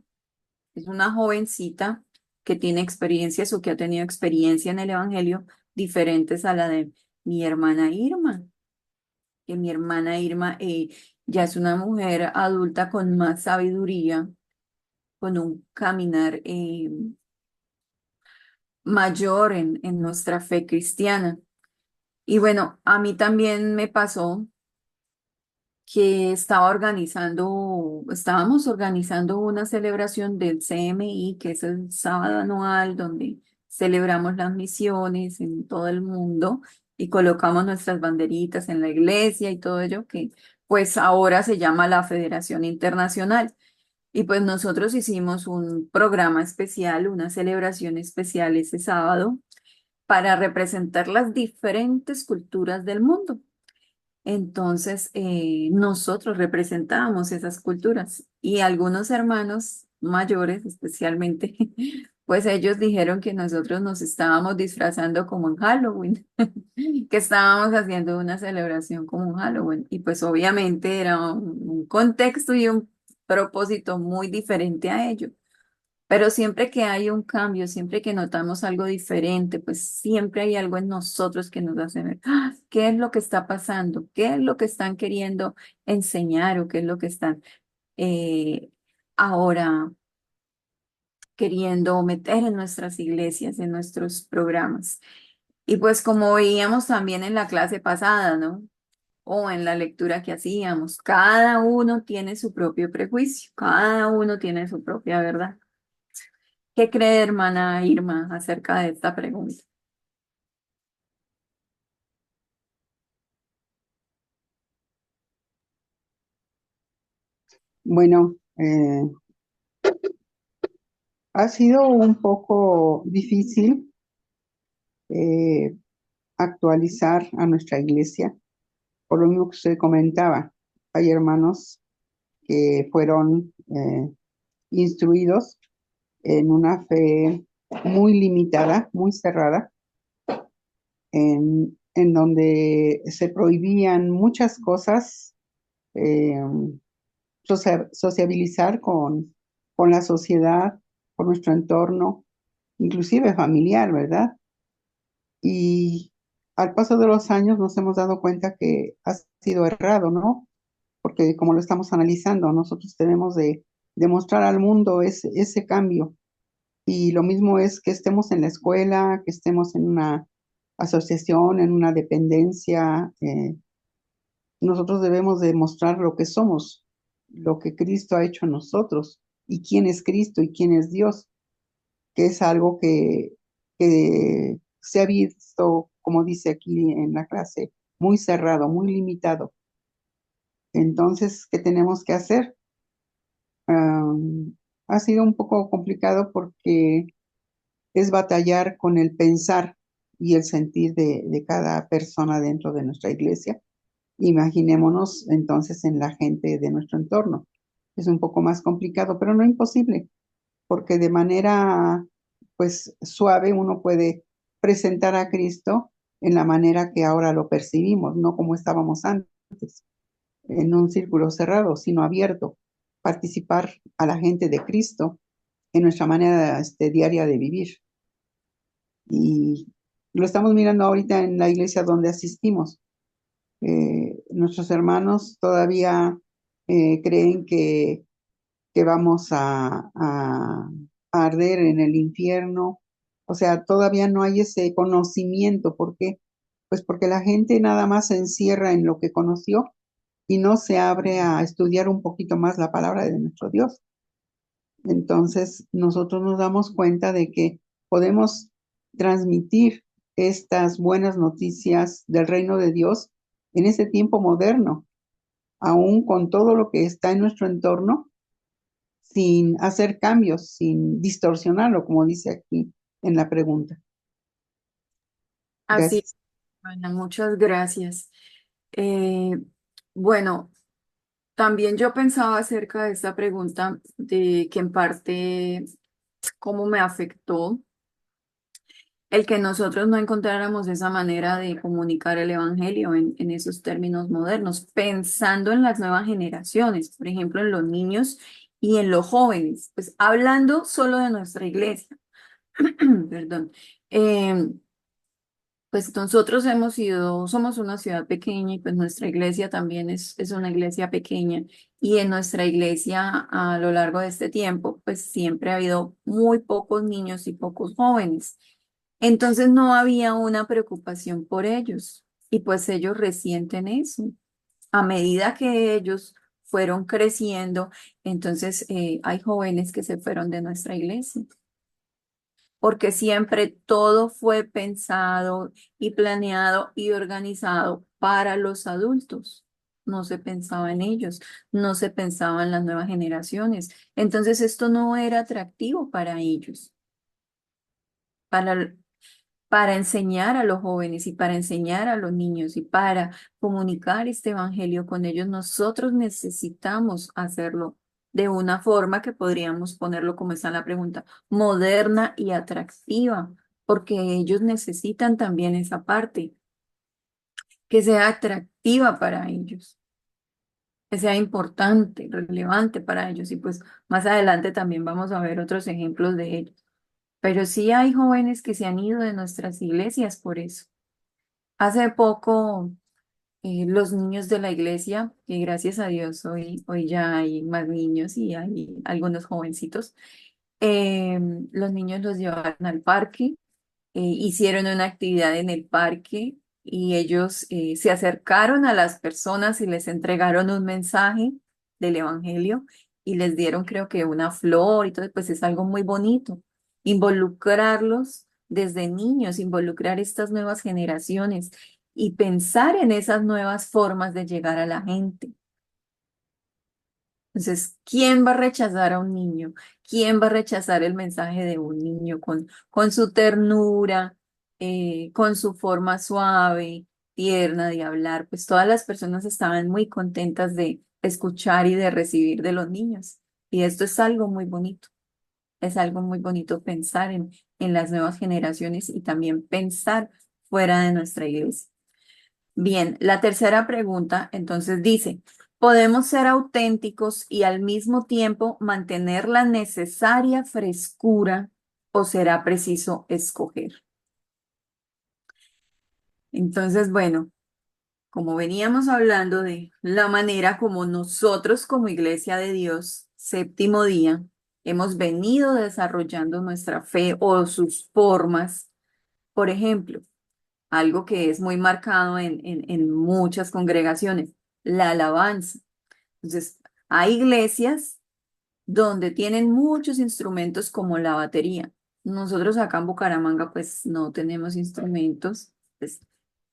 es una jovencita que tiene experiencias o que ha tenido experiencia en el Evangelio diferentes a la de mi hermana Irma, que mi hermana Irma ya es una mujer adulta con más sabiduría, con un caminar mayor en nuestra fe cristiana. Y bueno, a mí también me pasó que estábamos organizando una celebración del CMI, que es el sábado anual donde celebramos las misiones en todo el mundo y colocamos nuestras banderitas en la iglesia y todo ello, que pues ahora se llama la Federación Internacional. Y pues nosotros hicimos un programa especial, una celebración especial ese sábado para representar las diferentes culturas del mundo. Entonces, nosotros representábamos esas culturas y algunos hermanos mayores, especialmente, pues ellos dijeron que nosotros nos estábamos disfrazando como en Halloween, que estábamos haciendo una celebración como en Halloween. Y pues obviamente era un contexto y un propósito muy diferente a ello. Pero siempre que hay un cambio, siempre que notamos algo diferente, pues siempre hay algo en nosotros que nos hace ver, "Ah, ¿qué es lo que está pasando? ¿Qué es lo que están queriendo enseñar o qué es lo que están eh, ahora queriendo meter en nuestras iglesias, en nuestros programas?" Y pues como veíamos también en la clase pasada, ¿no? O en la lectura que hacíamos, cada uno tiene su propio prejuicio, cada uno tiene su propia verdad. ¿Qué cree, hermana Irma, acerca de esta pregunta? Bueno, ha sido un poco difícil eh, actualizar a nuestra iglesia, por lo mismo que usted comentaba. Hay hermanos que fueron instruidos en una fe muy limitada, muy cerrada, en donde se prohibían muchas cosas, eh, sociabilizar con la sociedad, con nuestro entorno, inclusive familiar, ¿verdad? Y al paso de los años nos hemos dado cuenta que ha sido errado, ¿no? Porque como lo estamos analizando, nosotros tenemos de demostrar al mundo ese cambio. Y lo mismo es que estemos en la escuela, que estemos en una asociación, en una dependencia, nosotros debemos demostrar lo que somos, lo que Cristo ha hecho en nosotros, y quién es Cristo y quién es Dios, que es algo que se ha visto, como dice aquí en la clase, muy cerrado, muy limitado. Entonces, ¿qué tenemos que hacer? Ha sido un poco complicado porque es batallar con el pensar y el sentir de cada persona dentro de nuestra iglesia. Imaginémonos entonces en la gente de nuestro entorno. Es un poco más complicado, pero no imposible, porque de manera pues suave uno puede presentar a Cristo en la manera que ahora lo percibimos, no como estábamos antes, en un círculo cerrado, sino abierto, participar a la gente de Cristo en nuestra manera diaria de vivir. Y lo estamos mirando ahorita en la iglesia donde asistimos. Nuestros hermanos todavía creen que vamos a arder en el infierno. O sea, todavía no hay ese conocimiento. ¿Por qué? Pues porque la gente nada más se encierra en lo que conoció y no se abre a estudiar un poquito más la palabra de nuestro Dios. Entonces, nosotros nos damos cuenta de que podemos transmitir estas buenas noticias del reino de Dios en este tiempo moderno, aún con todo lo que está en nuestro entorno, sin hacer cambios, sin distorsionarlo, como dice aquí en la pregunta. Así, Gracias. hermana, muchas gracias. Eh, bueno, También yo pensaba acerca de esta pregunta de que en parte cómo me afectó el que nosotros no encontráramos esa manera de comunicar el evangelio en esos términos modernos, pensando en las nuevas generaciones, por ejemplo, en los niños y en los jóvenes, pues hablando solo de nuestra iglesia, perdón. Em, Pues nosotros somos una ciudad pequeña y pues nuestra iglesia también es una iglesia pequeña y en nuestra iglesia a lo largo de este tiempo pues siempre ha habido muy pocos niños y pocos jóvenes. Entonces no había una preocupación por ellos y pues ellos resienten eso. A medida que ellos fueron creciendo, entonces hay jóvenes que se fueron de nuestra iglesia porque siempre todo fue pensado y planeado y organizado para los adultos. No se pensaba en ellos, no se pensaba en las nuevas generaciones. Entonces esto no era atractivo para ellos, para, para enseñar a los jóvenes y para enseñar a los niños y para comunicar este evangelio con ellos. Nosotros necesitamos hacerlo de una forma que podríamos ponerlo como está en la pregunta, moderna y atractiva, porque ellos necesitan también esa parte, que sea atractiva para ellos, que sea importante, relevante para ellos. Y pues más adelante también vamos a ver otros ejemplos de ellos. Pero sí hay jóvenes que se han ido de nuestras iglesias por eso. Hace poco, los niños de la iglesia, que gracias a Dios hoy ya hay más niños y hay algunos jovencitos, los niños los llevaron al parque, hicieron una actividad en el parque y ellos se acercaron a las personas y les entregaron un mensaje del evangelio y les dieron creo que una flor y todo, pues es algo muy bonito. Involucrarlos desde niños, involucrar estas nuevas generaciones y pensar en esas nuevas formas de llegar a la gente. Entonces, ¿quién va a rechazar a un niño? ¿Quién va a rechazar el mensaje de un niño con su ternura, con su forma suave, tierna de hablar? Pues todas las personas estaban muy contentas de escuchar y de recibir de los niños. Y esto es algo muy bonito. Es algo muy bonito pensar en las nuevas generaciones y también pensar fuera de nuestra iglesia. Bien, la tercera pregunta entonces dice, ¿podemos ser auténticos y al mismo tiempo mantener la necesaria frescura o será preciso escoger? Entonces, bueno, como veníamos hablando de la manera como nosotros como Iglesia de Dios, séptimo día, hemos venido desarrollando nuestra fe o sus formas, por ejemplo, algo que es muy marcado en muchas congregaciones, la alabanza. Entonces, hay iglesias donde tienen muchos instrumentos como la batería. Nosotros acá en Bucaramanga pues no tenemos instrumentos, pues,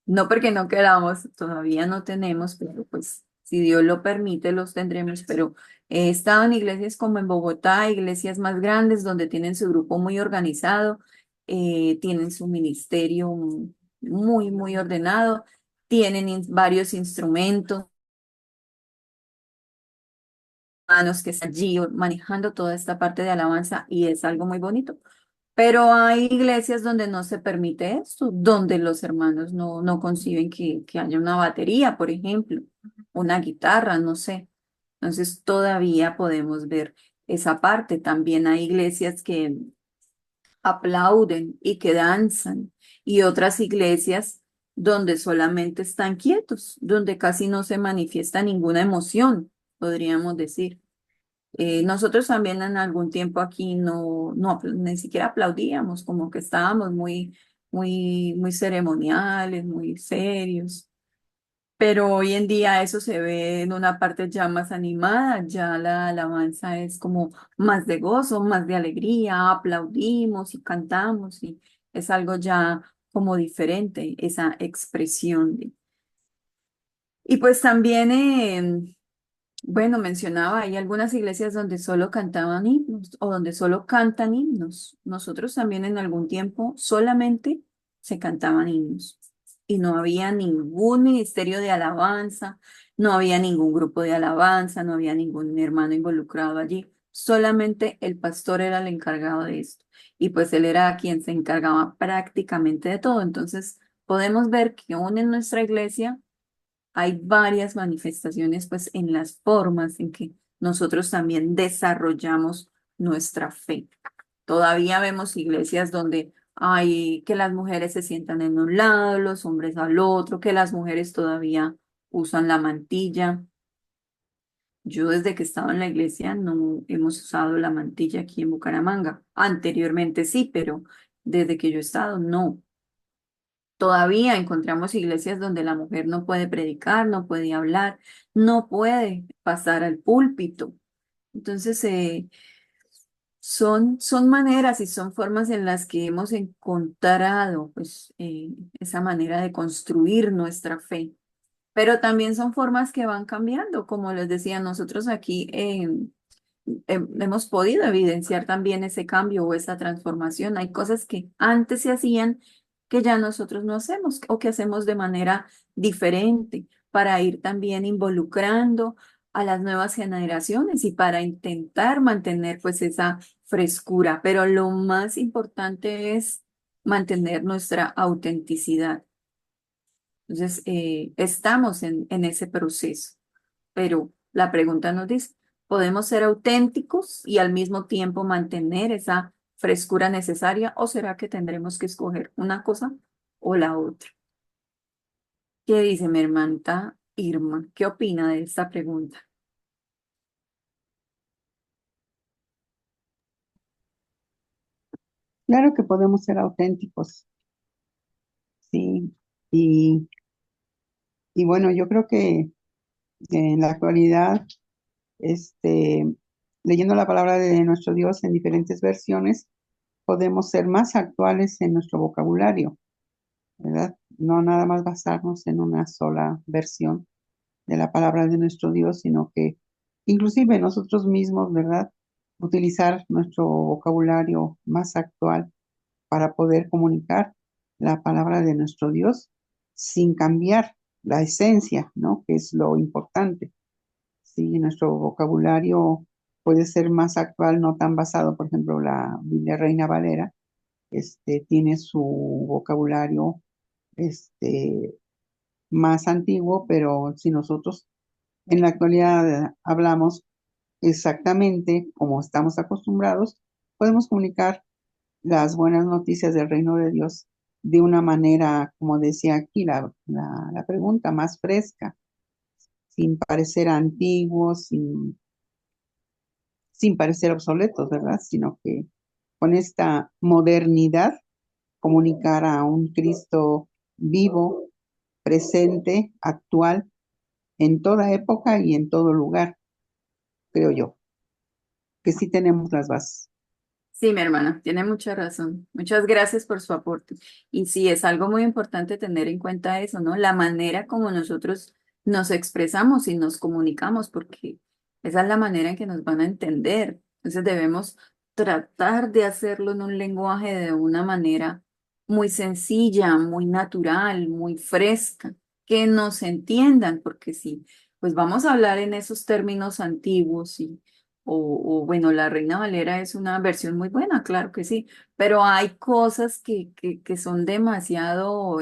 no porque no queramos, todavía no tenemos, pero pues si Dios lo permite los tendremos, pero he estado en iglesias como en Bogotá, iglesias más grandes donde tienen su grupo muy organizado, tienen su ministerio muy ordenado, tienen varios instrumentos manos que están allí manejando toda esta parte de alabanza y es algo muy bonito. Pero hay iglesias donde no se permite esto, donde los hermanos no conciben que haya una batería, por ejemplo, una guitarra, no sé. Entonces todavía podemos ver esa parte. También hay iglesias que aplauden y que danzan y otras iglesias donde solamente están quietos, donde casi no se manifiesta ninguna emoción, podríamos decir. Nosotros también en algún tiempo aquí no, ni siquiera aplaudíamos, como que estábamos muy ceremoniales, muy serios. Pero hoy en día eso se ve en una parte ya más animada, ya la alabanza es como más de gozo, más de alegría, aplaudimos y cantamos y es algo ya como diferente, esa expresión. Y pues también bueno, mencionaba, hay algunas iglesias donde solo cantaban himnos o donde solo cantan himnos. Nosotros también en algún tiempo solamente se cantaban himnos y no había ningún ministerio de alabanza, No había ningún grupo de alabanza, no había ningún hermano involucrado allí, solamente el pastor era el encargado de esto. Y pues él era quien se encargaba prácticamente de todo. Entonces, podemos ver que aún en nuestra iglesia hay varias manifestaciones, pues, en las formas en que nosotros también desarrollamos nuestra fe. Todavía vemos iglesias donde hay que las mujeres se sientan en un lado, los hombres al otro, que las mujeres todavía usan la mantilla. Yo desde que estaba en la iglesia no hemos usado la mantilla aquí en Bucaramanga. Anteriormente sí, pero desde que yo he estado no. Todavía encontramos iglesias donde la mujer no puede predicar, no puede hablar, no puede pasar al púlpito. Entonces, son maneras y son formas en las que hemos encontrado pues, esa manera de construir nuestra fe. Pero también son formas que van cambiando. Como les decía, nosotros aquí hemos podido evidenciar también ese cambio o esa transformación. Hay cosas que antes se hacían que ya nosotros no hacemos o que hacemos de manera diferente para ir también involucrando a las nuevas generaciones y para intentar mantener pues esa frescura. Pero lo más importante es mantener nuestra autenticidad. Entonces, estamos en ese proceso, pero la pregunta nos dice, ¿podemos ser auténticos y al mismo tiempo mantener esa frescura necesaria o será que tendremos que escoger una cosa o la otra? ¿Qué dice mi hermanita Irma? ¿Qué opina de esta pregunta? Claro que podemos ser auténticos, sí. Y, y bueno, yo creo que en la actualidad, este, leyendo la palabra de nuestro Dios en diferentes versiones, podemos ser más actuales en nuestro vocabulario, ¿verdad? No nada más basarnos en una sola versión de la palabra de nuestro Dios, sino que inclusive nosotros mismos, ¿verdad? Utilizar nuestro vocabulario más actual para poder comunicar la palabra de nuestro Dios sin cambiar la esencia, ¿no? Que es lo importante. Sí, nuestro vocabulario puede ser más actual, no tan basado, por ejemplo, la Biblia Reina Valera, tiene su vocabulario, este, más antiguo, pero si nosotros en la actualidad hablamos exactamente como estamos acostumbrados, podemos comunicar las buenas noticias del reino de Dios de una manera, como decía aquí la pregunta, más fresca, sin parecer antiguos, sin parecer obsoletos, ¿verdad? Sino que con esta modernidad comunicar a un Cristo vivo, presente, actual, en toda época y en todo lugar, creo yo, que sí tenemos las bases. Sí, mi hermana, tiene mucha razón. Muchas gracias por su aporte. Y sí, es algo muy importante tener en cuenta eso, ¿no? La manera como nosotros nos expresamos y nos comunicamos, porque esa es la manera en que nos van a entender. Entonces debemos tratar de hacerlo en un lenguaje de una manera muy sencilla, muy natural, muy fresca, que nos entiendan, porque sí, pues vamos a hablar en esos términos antiguos bueno, la Reina Valera es una versión muy buena, claro que sí, pero hay cosas que son demasiado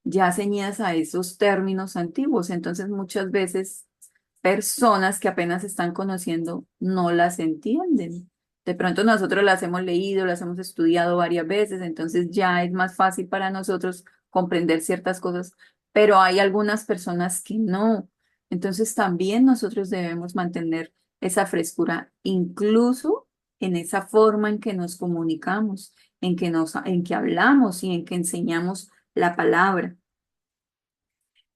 ya ceñidas a esos términos antiguos, entonces muchas veces personas que apenas están conociendo no las entienden. De pronto nosotros las hemos leído, las hemos estudiado varias veces, entonces ya es más fácil para nosotros comprender ciertas cosas, pero hay algunas personas que no. Entonces también nosotros debemos mantener esa frescura, incluso en esa forma en que nos comunicamos, en que hablamos y en que enseñamos la palabra.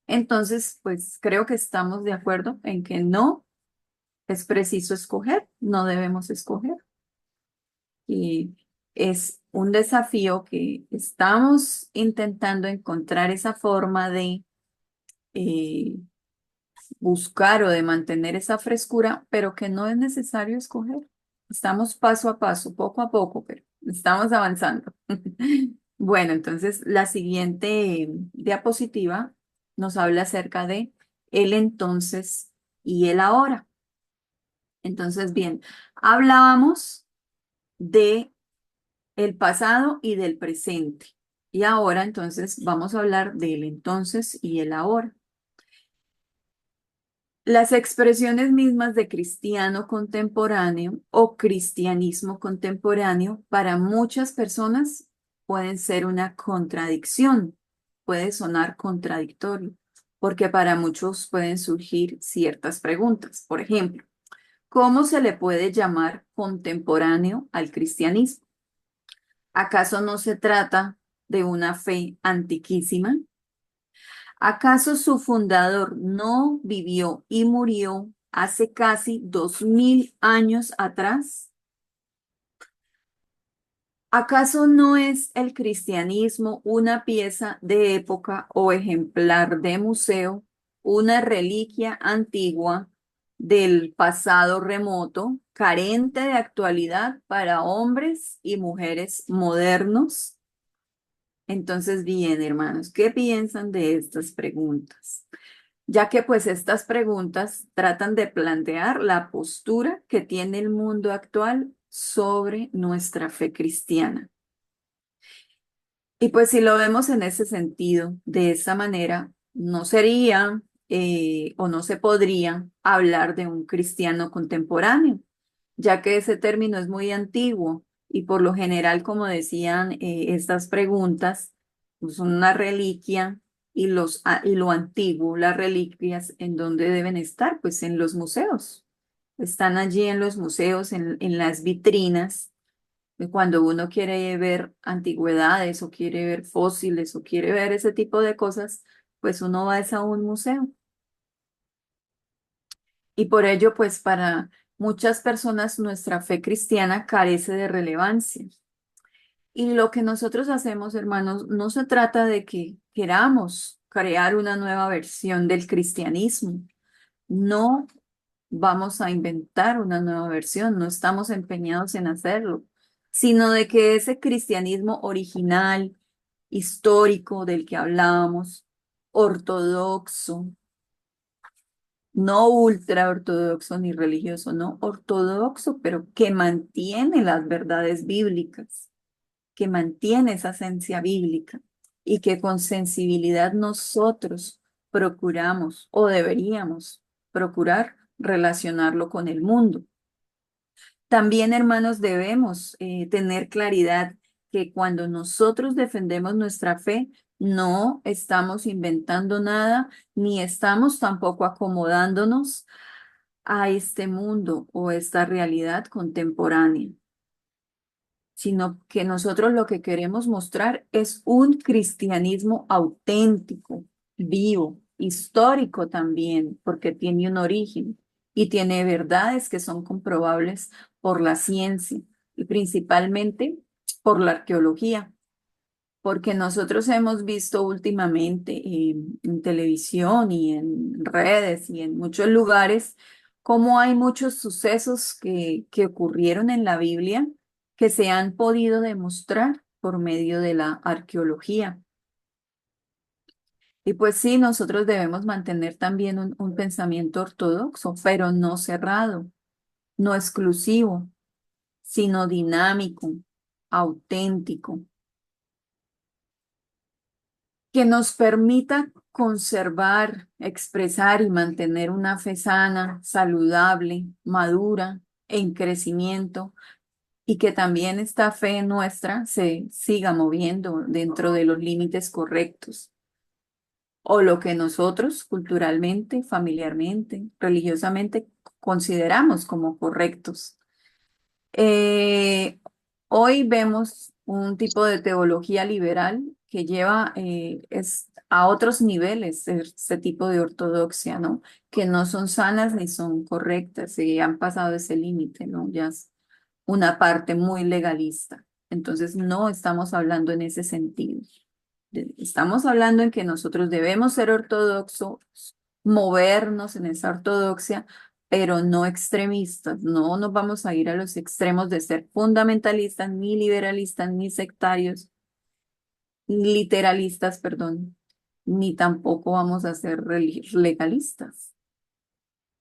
Entonces, pues creo que estamos de acuerdo en que no es preciso escoger, no debemos escoger. Y es un desafío que estamos intentando encontrar esa forma de eh, buscar o de mantener esa frescura, pero que no es necesario escoger. Estamos paso a paso, poco a poco, pero estamos avanzando. Bueno, entonces la siguiente diapositiva nos habla acerca de el entonces y el ahora. Entonces, bien, hablábamos de el pasado y del presente. Y ahora entonces vamos a hablar del entonces y el ahora. Las expresiones mismas de cristiano contemporáneo o cristianismo contemporáneo para muchas personas pueden ser una contradicción, puede sonar contradictorio, porque para muchos pueden surgir ciertas preguntas. Por ejemplo, ¿cómo se le puede llamar contemporáneo al cristianismo? ¿Acaso no se trata de una fe antiquísima? ¿Acaso su fundador no vivió y murió hace casi 2000 años atrás? ¿Acaso no es el cristianismo una pieza de época o ejemplar de museo, una reliquia antigua del pasado remoto, carente de actualidad para hombres y mujeres modernos? Entonces, bien, hermanos, ¿qué piensan de estas preguntas? Ya que pues estas preguntas tratan de plantear la postura que tiene el mundo actual sobre nuestra fe cristiana. Y pues si lo vemos en ese sentido, de esa manera, no sería o no se podría hablar de un cristiano contemporáneo, ya que ese término es muy antiguo y por lo general, como decían estas preguntas, pues, son una reliquia y lo antiguo, las reliquias, ¿en dónde deben estar? Pues en los museos. Están allí en los museos, en las vitrinas cuando uno quiere ver antigüedades o quiere ver fósiles o quiere ver ese tipo de cosas, pues uno va es a un museo. Y por ello, pues para muchas personas nuestra fe cristiana carece de relevancia. Y lo que nosotros hacemos, hermanos, no se trata de que queramos crear una nueva versión del cristianismo. No vamos a inventar una nueva versión, no estamos empeñados en hacerlo, sino de que ese cristianismo original, histórico del que hablábamos, ortodoxo, no ultra ortodoxo ni religioso, no ortodoxo, pero que mantiene las verdades bíblicas, que mantiene esa esencia bíblica y que con sensibilidad nosotros procuramos o deberíamos procurar relacionarlo con el mundo. También, hermanos, debemos tener claridad que cuando nosotros defendemos nuestra fe, no estamos inventando nada, ni estamos tampoco acomodándonos a este mundo o esta realidad contemporánea, sino que nosotros lo que queremos mostrar es un cristianismo auténtico, vivo, histórico también, porque tiene un origen y tiene verdades que son comprobables por la ciencia y principalmente por la arqueología, porque nosotros hemos visto últimamente en televisión y en redes y en muchos lugares cómo hay muchos sucesos que ocurrieron en la Biblia que se han podido demostrar por medio de la arqueología. Y pues sí, nosotros debemos mantener también un pensamiento ortodoxo, pero no cerrado, no exclusivo, sino dinámico, auténtico, que nos permita conservar, expresar y mantener una fe sana, saludable, madura, en crecimiento, y que también esta fe nuestra se siga moviendo dentro de los límites correctos, o lo que nosotros culturalmente, familiarmente, religiosamente consideramos como correctos. Eh, Hoy vemos un tipo de teología liberal que lleva a otros niveles este tipo de ortodoxia, ¿no? Que no son sanas ni son correctas y han pasado ese límite, ¿no? Ya es una parte muy legalista. Entonces, no estamos hablando en ese sentido. Estamos hablando en que nosotros debemos ser ortodoxos, movernos en esa ortodoxia, pero no extremistas. No nos vamos a ir a los extremos de ser fundamentalistas, ni liberalistas, ni sectarios, ni literalistas, perdón, ni tampoco vamos a ser legalistas,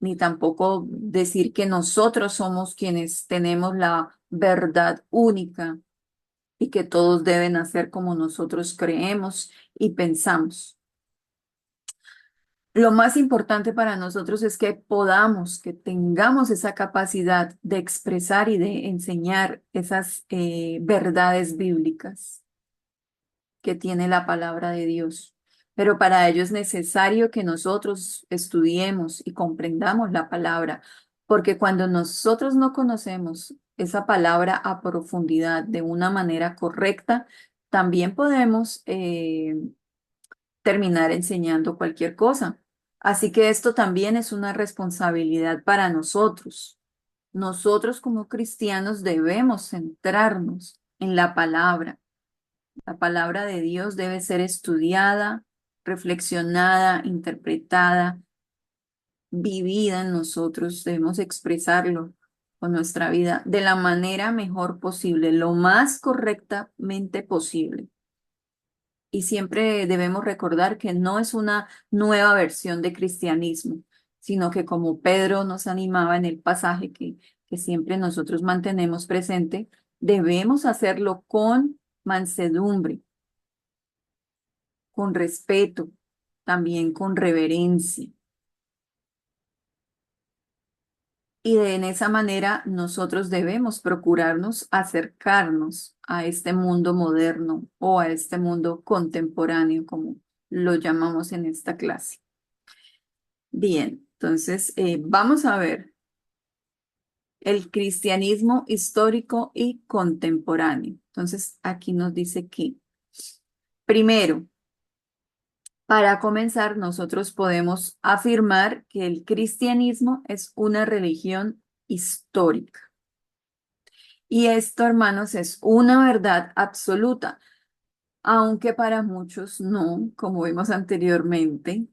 ni tampoco decir que nosotros somos quienes tenemos la verdad única y que todos deben hacer como nosotros creemos y pensamos. Lo más importante para nosotros es que podamos, que tengamos esa capacidad de expresar y de enseñar esas verdades bíblicas que tiene la palabra de Dios. Pero para ello es necesario que nosotros estudiemos y comprendamos la palabra, porque cuando nosotros no conocemos esa palabra a profundidad de una manera correcta, también podemos terminar enseñando cualquier cosa. Así que esto también es una responsabilidad para nosotros. Nosotros como cristianos debemos centrarnos en la palabra. La palabra de Dios debe ser estudiada, reflexionada, interpretada, vivida en nosotros. Debemos expresarlo con nuestra vida de la manera mejor posible, lo más correctamente posible. Y siempre debemos recordar que no es una nueva versión de cristianismo, sino que como Pedro nos animaba en el pasaje que siempre nosotros mantenemos presente, debemos hacerlo con mansedumbre, con respeto, también con reverencia. En esa manera nosotros debemos procurarnos acercarnos a este mundo moderno o a este mundo contemporáneo, como lo llamamos en esta clase. Bien, entonces vamos a ver el cristianismo histórico y contemporáneo. Entonces aquí nos dice que, primero, para comenzar, nosotros podemos afirmar que el cristianismo es una religión histórica. Y esto, hermanos, es una verdad absoluta, aunque para muchos no, como vimos anteriormente.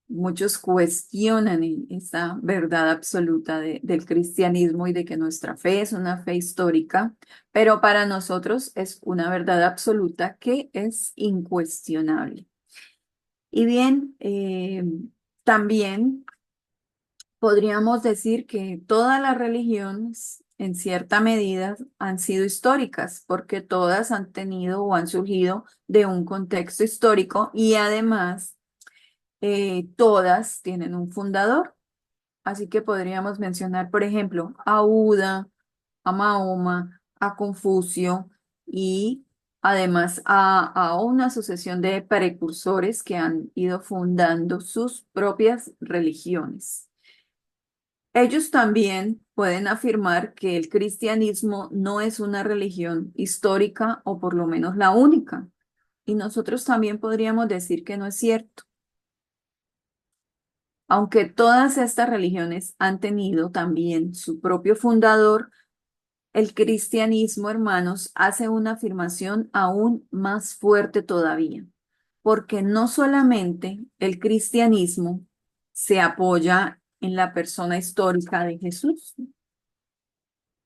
Muchos cuestionan esta verdad absoluta del cristianismo y de que nuestra fe es una fe histórica, pero para nosotros es una verdad absoluta que es incuestionable. Y bien, también podríamos decir que todas las religiones, en cierta medida, han sido históricas, porque todas han tenido o han surgido de un contexto histórico y además todas tienen un fundador. Así que podríamos mencionar, por ejemplo, a Buda, a Mahoma, a Confucio y además a una sucesión de precursores que han ido fundando sus propias religiones. Ellos también pueden afirmar que el cristianismo no es una religión histórica o por lo menos la única. Y nosotros también podríamos decir que no es cierto. Aunque todas estas religiones han tenido también su propio fundador, el cristianismo, hermanos, hace una afirmación aún más fuerte todavía, porque no solamente el cristianismo se apoya en la persona histórica de Jesús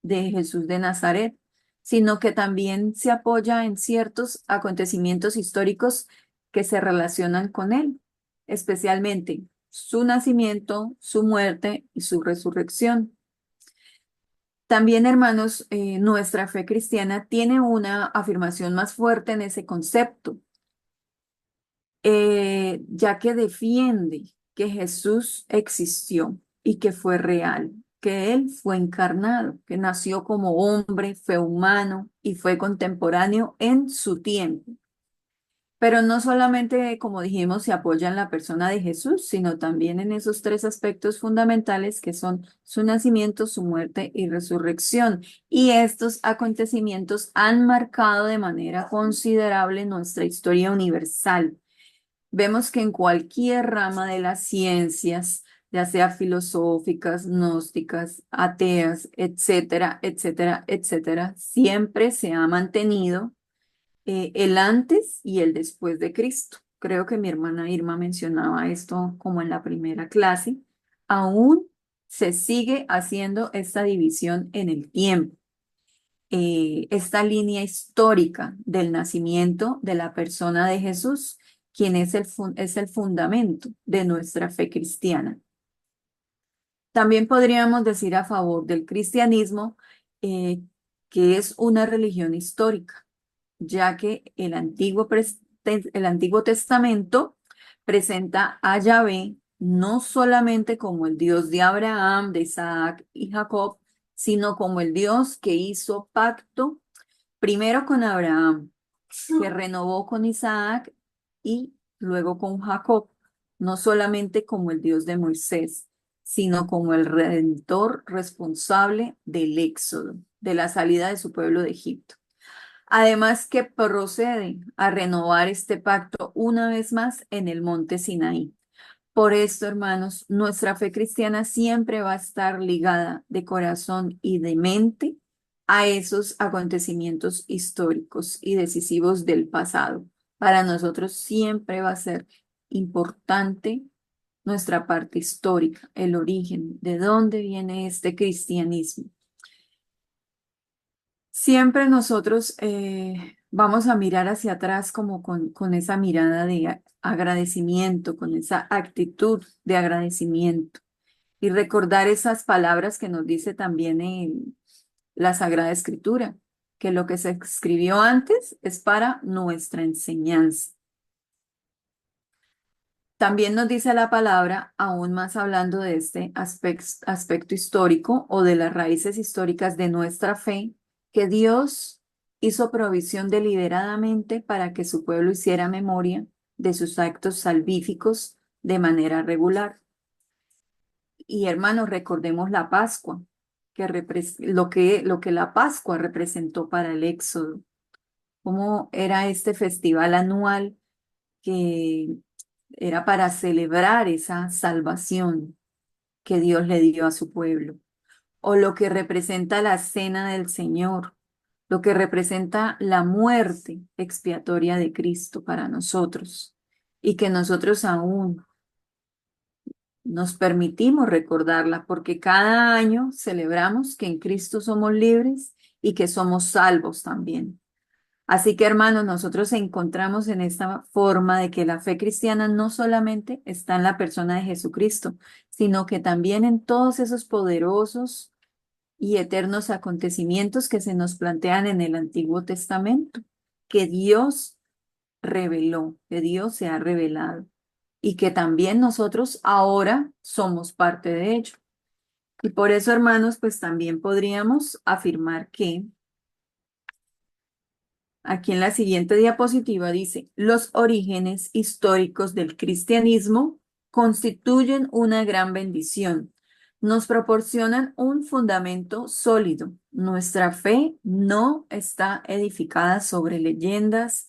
de Nazaret, sino que también se apoya en ciertos acontecimientos históricos que se relacionan con él, especialmente su nacimiento, su muerte y su resurrección. También, hermanos, nuestra fe cristiana tiene una afirmación más fuerte en ese concepto, ya que defiende que Jesús existió y que fue real, que Él fue encarnado, que nació como hombre, fue humano y fue contemporáneo en su tiempo. Pero no solamente, como dijimos, se apoya en la persona de Jesús, sino también en esos tres aspectos fundamentales que son su nacimiento, su muerte y resurrección. Y estos acontecimientos han marcado de manera considerable nuestra historia universal. Vemos que en cualquier rama de las ciencias, ya sea filosóficas, gnósticas, ateas, etcétera, etcétera, etcétera, siempre se ha mantenido el antes y el después de Cristo. Creo que mi hermana Irma mencionaba esto como en la primera clase. Aún se sigue haciendo esta división en el tiempo. Esta línea histórica del nacimiento de la persona de Jesús quien es es el fundamento de nuestra fe cristiana. También podríamos decir a favor del cristianismo eh, que es una religión histórica, ya que el Antiguo Testamento presenta a Yahvé no solamente como el Dios de Abraham, de Isaac y Jacob, sino como el Dios que hizo pacto primero con Abraham, que renovó con Isaac y luego con Jacob, no solamente como el Dios de Moisés, sino como el redentor responsable del éxodo, de la salida de su pueblo de Egipto. Además que procede a renovar este pacto una vez más en el monte Sinaí. Por esto, hermanos, nuestra fe cristiana siempre va a estar ligada de corazón y de mente a esos acontecimientos históricos y decisivos del pasado. Para nosotros siempre va a ser importante nuestra parte histórica, el origen, de dónde viene este cristianismo. Siempre nosotros vamos a mirar hacia atrás como con esa mirada de agradecimiento, con esa actitud de agradecimiento y recordar esas palabras que nos dice también en la Sagrada Escritura, que lo que se escribió antes es para nuestra enseñanza. También nos dice la palabra, aún más hablando de este aspecto histórico o de las raíces históricas de nuestra fe, que Dios hizo provisión deliberadamente para que su pueblo hiciera memoria de sus actos salvíficos de manera regular. Y hermanos, recordemos la Pascua, lo que la Pascua representó para el Éxodo, cómo era este festival anual que era para celebrar esa salvación que Dios le dio a su pueblo, o lo que representa la cena del Señor, lo que representa la muerte expiatoria de Cristo para nosotros, y que nosotros aún nos permitimos recordarla, porque cada año celebramos que en Cristo somos libres y que somos salvos también. Así que, hermanos, nosotros encontramos en esta forma de que la fe cristiana no solamente está en la persona de Jesucristo, sino que también en todos esos poderosos y eternos acontecimientos que se nos plantean en el Antiguo Testamento, que Dios reveló, que Dios se ha revelado y que también nosotros ahora somos parte de ello. Y por eso, hermanos, pues también podríamos afirmar que aquí en la siguiente diapositiva dice, los orígenes históricos del cristianismo constituyen una gran bendición. Nos proporcionan un fundamento sólido. Nuestra fe no está edificada sobre leyendas,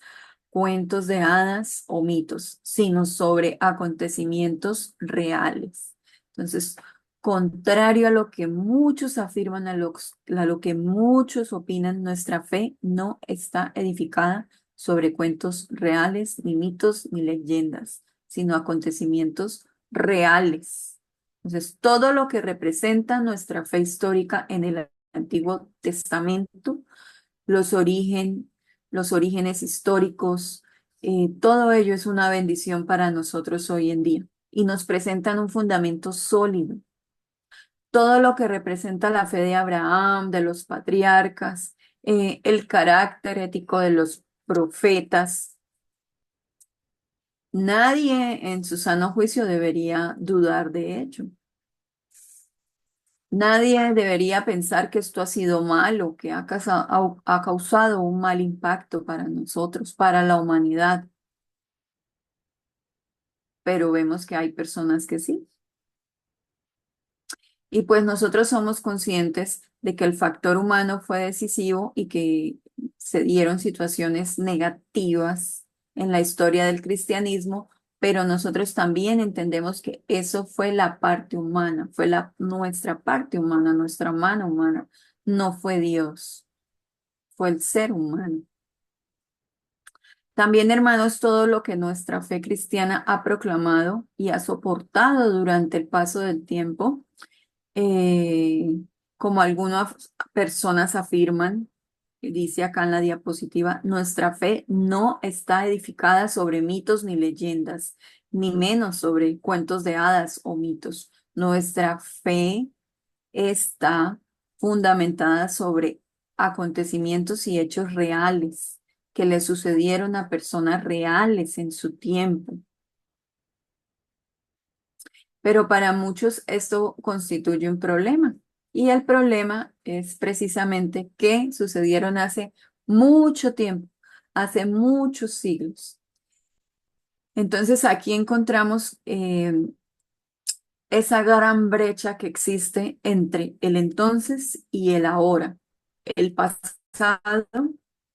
cuentos de hadas o mitos, sino sobre acontecimientos reales. Entonces, contrario a lo que muchos afirman, a lo que muchos opinan, nuestra fe no está edificada sobre cuentos reales, ni mitos, ni leyendas, sino acontecimientos reales. Entonces, todo lo que representa nuestra fe histórica en el Antiguo Testamento, los origen, los orígenes históricos, todo ello es una bendición para nosotros hoy en día y nos presentan un fundamento sólido todo lo que representa la fe de Abraham, de los patriarcas, el carácter ético de los profetas. Nadie en su sano juicio debería dudar de ello. Nadie debería pensar que esto ha sido malo, que ha causado un mal impacto para nosotros, para la humanidad. Pero vemos que hay personas que sí. Y pues nosotros somos conscientes de que el factor humano fue decisivo y que se dieron situaciones negativas en la historia del cristianismo, pero nosotros también entendemos que eso fue la parte humana, fue nuestra parte humana, nuestra mano humana, no fue Dios, fue el ser humano. También, hermanos, todo lo que nuestra fe cristiana ha proclamado y ha soportado durante el paso del tiempo, eh, como algunas personas afirman, dice acá en la diapositiva, nuestra fe no está edificada sobre mitos ni leyendas, ni menos sobre cuentos de hadas o mitos. Nuestra fe está fundamentada sobre acontecimientos y hechos reales que le sucedieron a personas reales en su tiempo. Pero para muchos esto constituye un problema. Y el problema es precisamente que sucedieron hace mucho tiempo, hace muchos siglos. Entonces aquí encontramos esa gran brecha que existe entre el entonces y el ahora, el pasado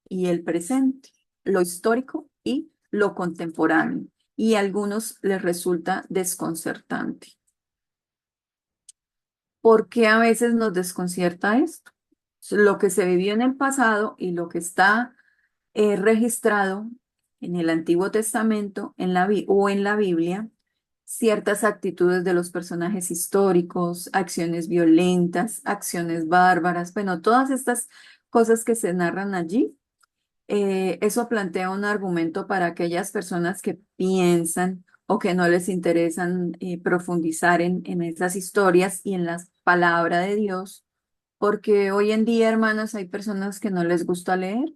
y el presente, lo histórico y lo contemporáneo. Y a algunos les resulta desconcertante. ¿Por qué a veces nos desconcierta esto? Lo que se vivió en el pasado y lo que está registrado en el Antiguo Testamento o en la Biblia, ciertas actitudes de los personajes históricos, acciones violentas, acciones bárbaras, bueno, todas estas cosas que se narran allí, eso plantea un argumento para aquellas personas que piensan o que no les interesan profundizar en esas historias y en la palabra de Dios, porque hoy en día, hermanos, hay personas que no les gusta leer.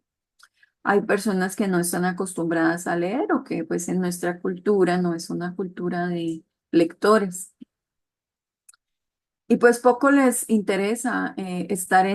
Hay personas que no están acostumbradas a leer o que pues en nuestra cultura no es una cultura de lectores. Y pues poco les interesa estar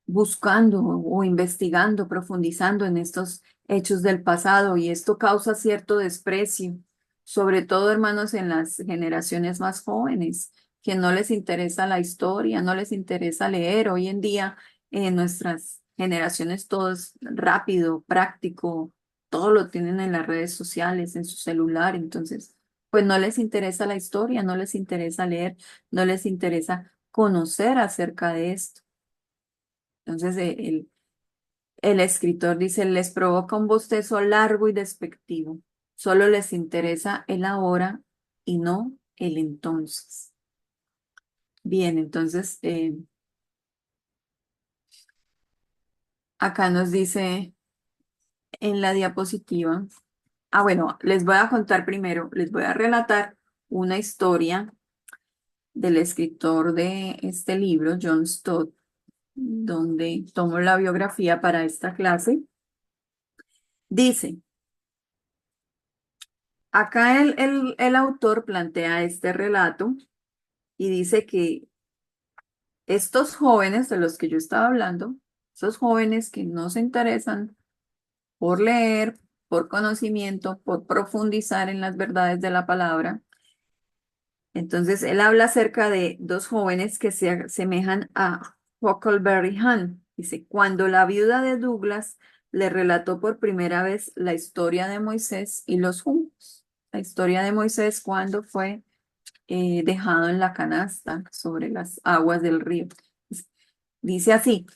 buscando o investigando, profundizando en estos hechos del pasado y esto causa cierto desprecio, sobre todo hermanos en las generaciones más jóvenes, que no les interesa la historia, no les interesa leer. Hoy en día en nuestras generaciones todo es rápido, práctico, todo lo tienen en las redes sociales, en su celular, entonces pues no les interesa la historia, no les interesa leer, no les interesa conocer acerca de esto. Entonces el escritor dice, les provoca un bostezo largo y despectivo. Solo les interesa el ahora y no el entonces. Bien, entonces acá nos dice en la diapositiva, bueno, les voy a contar primero, les voy a relatar una historia del escritor de este libro, John Stott, donde tomo la biografía para esta clase. Dice, acá el autor plantea este relato y dice que estos jóvenes de los que yo estaba hablando, esos jóvenes que no se interesan por leer, por conocimiento, por profundizar en las verdades de la palabra, entonces él habla acerca de dos jóvenes que se asemejan a Huckleberry Finn. Dice, cuando la viuda de Douglas le relató por primera vez la historia de Moisés y los juncos. La historia de Moisés cuando fue dejado en la canasta sobre las aguas del río. Dice así,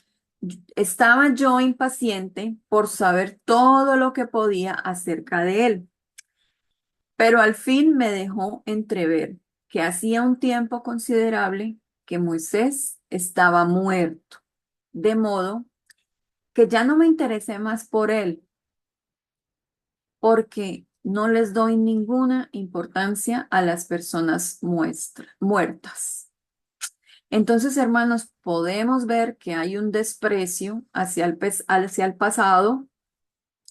estaba yo impaciente por saber todo lo que podía acerca de él, pero al fin me dejó entrever que hacía un tiempo considerable que Moisés estaba muerto, de modo que ya no me interesé más por él, porque no les doy ninguna importancia a las personas muertas. Entonces, hermanos, podemos ver que hay un desprecio hacia el pasado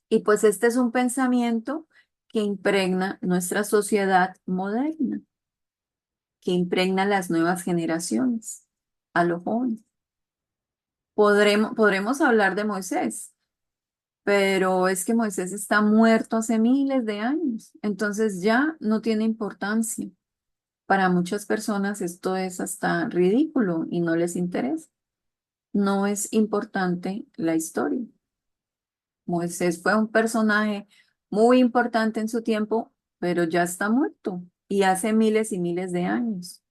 y pues este es un pensamiento que impregna nuestra sociedad moderna, que impregna las nuevas generaciones, a los jóvenes. Podremos hablar de Moisés, pero es que Moisés está muerto hace miles de años, entonces ya no tiene importancia. Para muchas personas esto es hasta ridículo y no les interesa. No es importante la historia. Moisés fue un personaje muy importante en su tiempo, pero ya está muerto y hace miles y miles de años.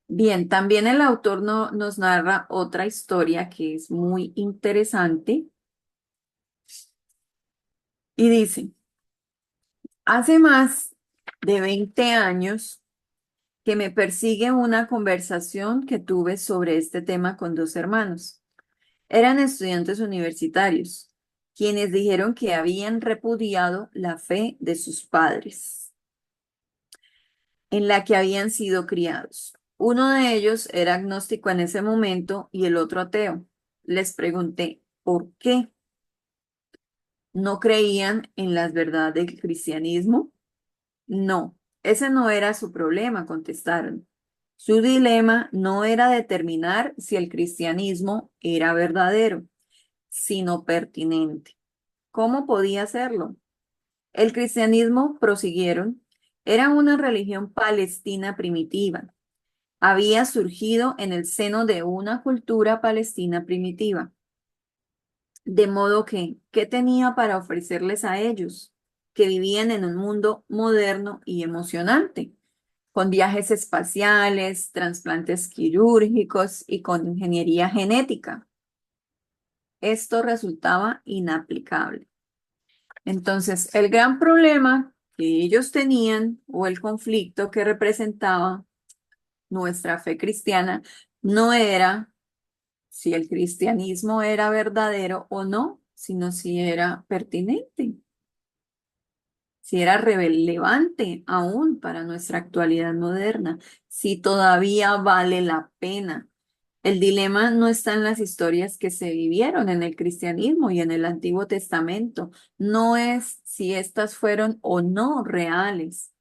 Bien, también el autor nos narra otra historia que es muy interesante y dice, hace más de 20 años que me persigue una conversación que tuve sobre este tema con dos hermanos. Eran estudiantes universitarios, quienes dijeron que habían repudiado la fe de sus padres, en la que habían sido criados. Uno de ellos era agnóstico en ese momento y el otro ateo. Les pregunté, ¿por qué no creían en las verdades del cristianismo? No, ese no era su problema, contestaron. Su dilema no era determinar si el cristianismo era verdadero, sino pertinente. ¿Cómo podía hacerlo? El cristianismo, prosiguieron, era una religión palestina primitiva. Había surgido en el seno de una cultura palestina primitiva. De modo que, ¿qué tenía para ofrecerles a ellos, que vivían en un mundo moderno y emocionante, con viajes espaciales, trasplantes quirúrgicos y con ingeniería genética? Esto resultaba inaplicable. Entonces, el gran problema que ellos tenían o el conflicto que representaba nuestra fe cristiana no era si el cristianismo era verdadero o no, sino si era pertinente, si era relevante aún para nuestra actualidad moderna, si todavía vale la pena. El dilema no está en las historias que se vivieron en el cristianismo y en el Antiguo Testamento, no es si estas fueron o no reales,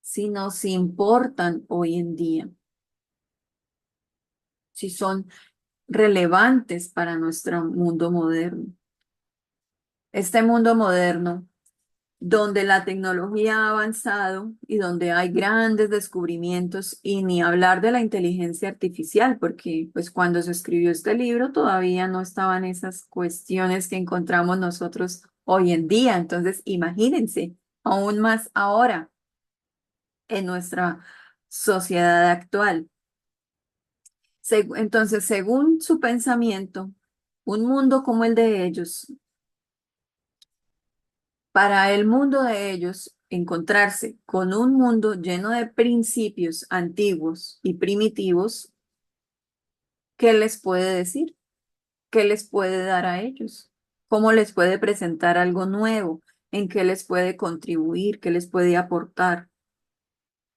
sino si importan hoy en día, si son relevantes para nuestro mundo moderno. Este mundo moderno, donde la tecnología ha avanzado y donde hay grandes descubrimientos, y ni hablar de la inteligencia artificial, porque pues cuando se escribió este libro todavía no estaban esas cuestiones que encontramos nosotros hoy en día. Entonces, imagínense, aún más ahora en nuestra sociedad actual. Entonces, según su pensamiento, un mundo como el de ellos, para el mundo de ellos, encontrarse con un mundo lleno de principios antiguos y primitivos, ¿qué les puede decir? ¿Qué les puede dar a ellos? ¿Cómo les puede presentar algo nuevo? ¿En qué les puede contribuir? ¿Qué les puede aportar?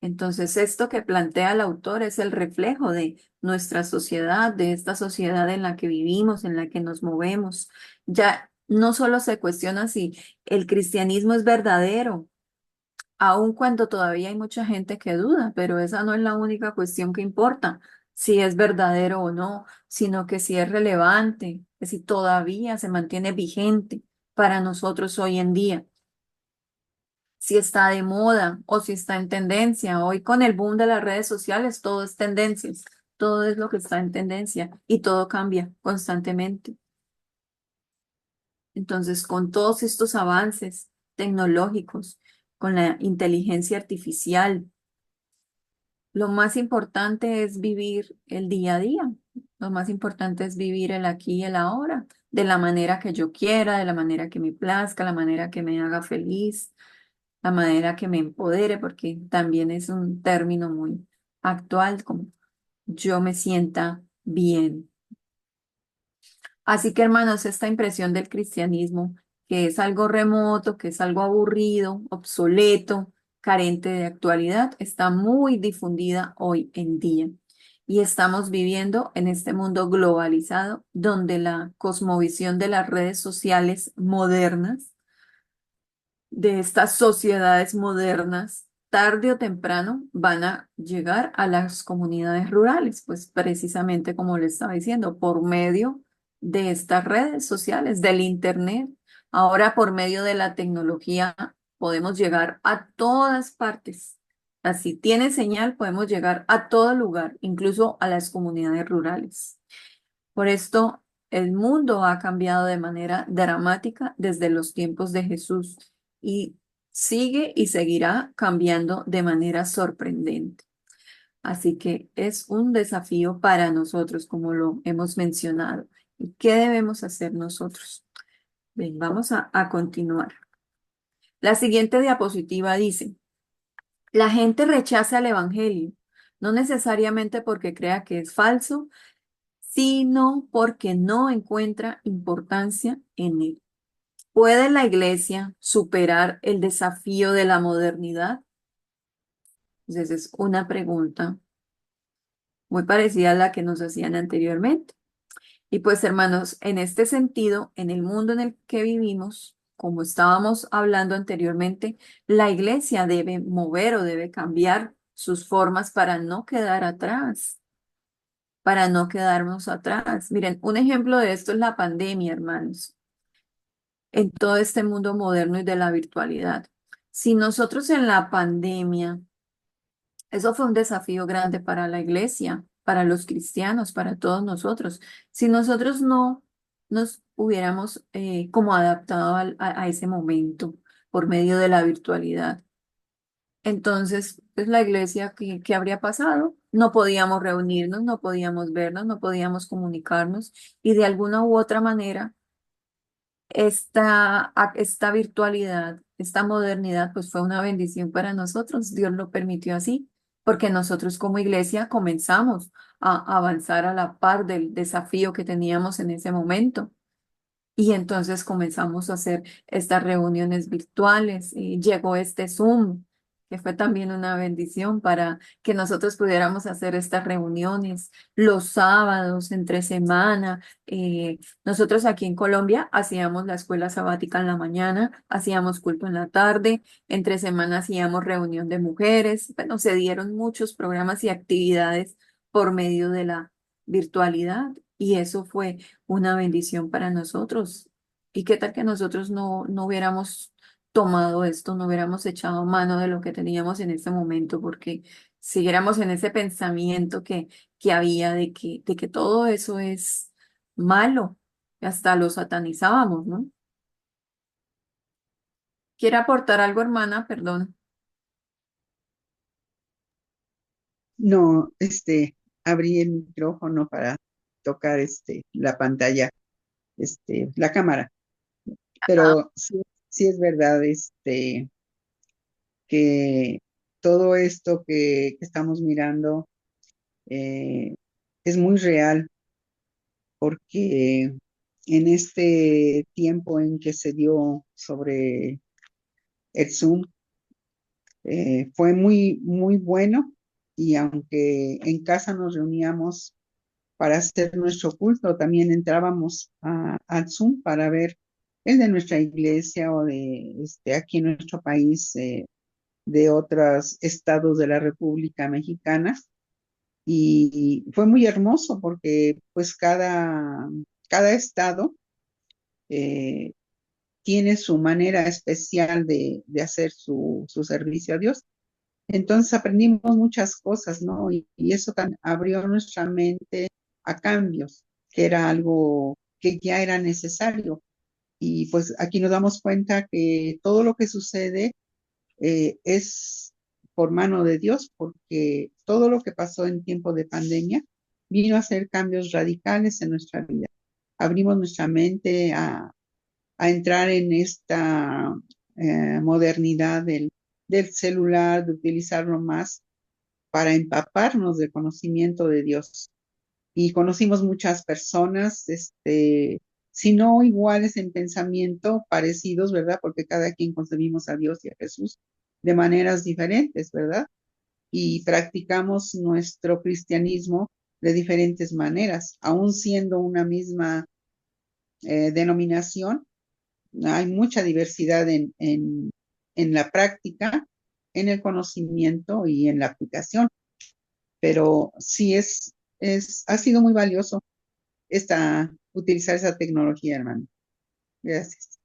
Entonces, esto que plantea el autor es el reflejo de nuestra sociedad, de esta sociedad en la que vivimos, en la que nos movemos. Ya no solo se cuestiona si el cristianismo es verdadero, aun cuando todavía hay mucha gente que duda, pero esa no es la única cuestión que importa, si es verdadero o no, sino que si es relevante, que si todavía se mantiene vigente para nosotros hoy en día, si está de moda o si está en tendencia. Hoy con el boom de las redes sociales, todo es tendencias, todo es lo que está en tendencia y todo cambia constantemente. Entonces, con todos estos avances tecnológicos, con la inteligencia artificial, lo más importante es vivir el día a día. Lo más importante es vivir el aquí y el ahora, de la manera que yo quiera, de la manera que me plazca, la manera que me haga feliz, la manera que me empodere, porque también es un término muy actual, como yo me sienta bien. Así que, hermanos, esta impresión del cristianismo, que es algo remoto, que es algo aburrido, obsoleto, carente de actualidad, está muy difundida hoy en día. Y estamos viviendo en este mundo globalizado donde la cosmovisión de las redes sociales modernas, de estas sociedades modernas, tarde o temprano van a llegar a las comunidades rurales, pues precisamente como le estaba diciendo, por medio de estas redes sociales, del Internet. Ahora por medio de la tecnología podemos llegar a todas partes. Así tiene señal, podemos llegar a todo lugar, incluso a las comunidades rurales. Por esto, el mundo ha cambiado de manera dramática desde los tiempos de Jesús y sigue y seguirá cambiando de manera sorprendente. Así que es un desafío para nosotros, como lo hemos mencionado. ¿Y qué debemos hacer nosotros? Bien, vamos a continuar. La siguiente diapositiva dice, la gente rechaza el Evangelio, no necesariamente porque crea que es falso, sino porque no encuentra importancia en él. ¿Puede la iglesia superar el desafío de la modernidad? Entonces es una pregunta muy parecida a la que nos hacían anteriormente. Y pues hermanos, en este sentido, en el mundo en el que vivimos, como estábamos hablando anteriormente, la iglesia debe mover o debe cambiar sus formas para no quedar atrás, para no quedarnos atrás. Miren, un ejemplo de esto es la pandemia, hermanos, en todo este mundo moderno y de la virtualidad. Si nosotros en la pandemia, eso fue un desafío grande para la iglesia, para los cristianos, para todos nosotros. Si nosotros no nos hubiéramos como adaptado a ese momento por medio de la virtualidad, entonces, pues la iglesia, ¿qué habría pasado? No podíamos reunirnos, no podíamos vernos, no podíamos comunicarnos y de alguna u otra manera esta virtualidad, esta modernidad, pues fue una bendición para nosotros. Dios lo permitió así, porque nosotros como iglesia comenzamos a avanzar a la par del desafío que teníamos en ese momento. Y entonces comenzamos a hacer estas reuniones virtuales y llegó este Zoom, que fue también una bendición para que nosotros pudiéramos hacer estas reuniones los sábados, entre semana. Nosotros aquí en Colombia hacíamos la escuela sabática en la mañana, hacíamos culto en la tarde, entre semana hacíamos reunión de mujeres. Bueno, se dieron muchos programas y actividades por medio de la virtualidad y eso fue una bendición para nosotros. ¿Y qué tal que nosotros no hubiéramos tomado esto, no hubiéramos echado mano de lo que teníamos en ese momento, porque siguiéramos en ese pensamiento que había de que todo eso es malo, hasta lo satanizábamos, ¿no? ¿Quiere aportar algo, hermana? Perdón. No, abrí el micrófono para tocar la pantalla, la cámara, pero sí, sí es verdad, que todo esto que estamos mirando eh, es muy real, porque en este tiempo en que se dio sobre el Zoom, fue muy, muy bueno, y aunque en casa nos reuníamos para hacer nuestro culto, también entrábamos al Zoom para ver el de nuestra iglesia o de aquí en nuestro país, de otros estados de la República Mexicana. Y fue muy hermoso porque pues cada estado eh, tiene su manera especial de hacer su servicio a Dios. Entonces aprendimos muchas cosas, ¿no? Y eso también abrió nuestra mente a cambios, que era algo que ya era necesario. Y pues aquí nos damos cuenta que todo lo que sucede es por mano de Dios, porque todo lo que pasó en tiempo de pandemia vino a hacer cambios radicales en nuestra vida. Abrimos nuestra mente a entrar en esta modernidad del celular, de utilizarlo más para empaparnos del conocimiento de Dios. Y conocimos muchas personas, si no iguales en pensamiento, parecidos, ¿verdad? Porque cada quien concebimos a Dios y a Jesús de maneras diferentes, ¿verdad? Y practicamos nuestro cristianismo de diferentes maneras, aún siendo una misma denominación. Hay mucha diversidad en la práctica, en el conocimiento y en la aplicación, pero sí ha sido muy valioso utilizar esa tecnología, hermano. Gracias.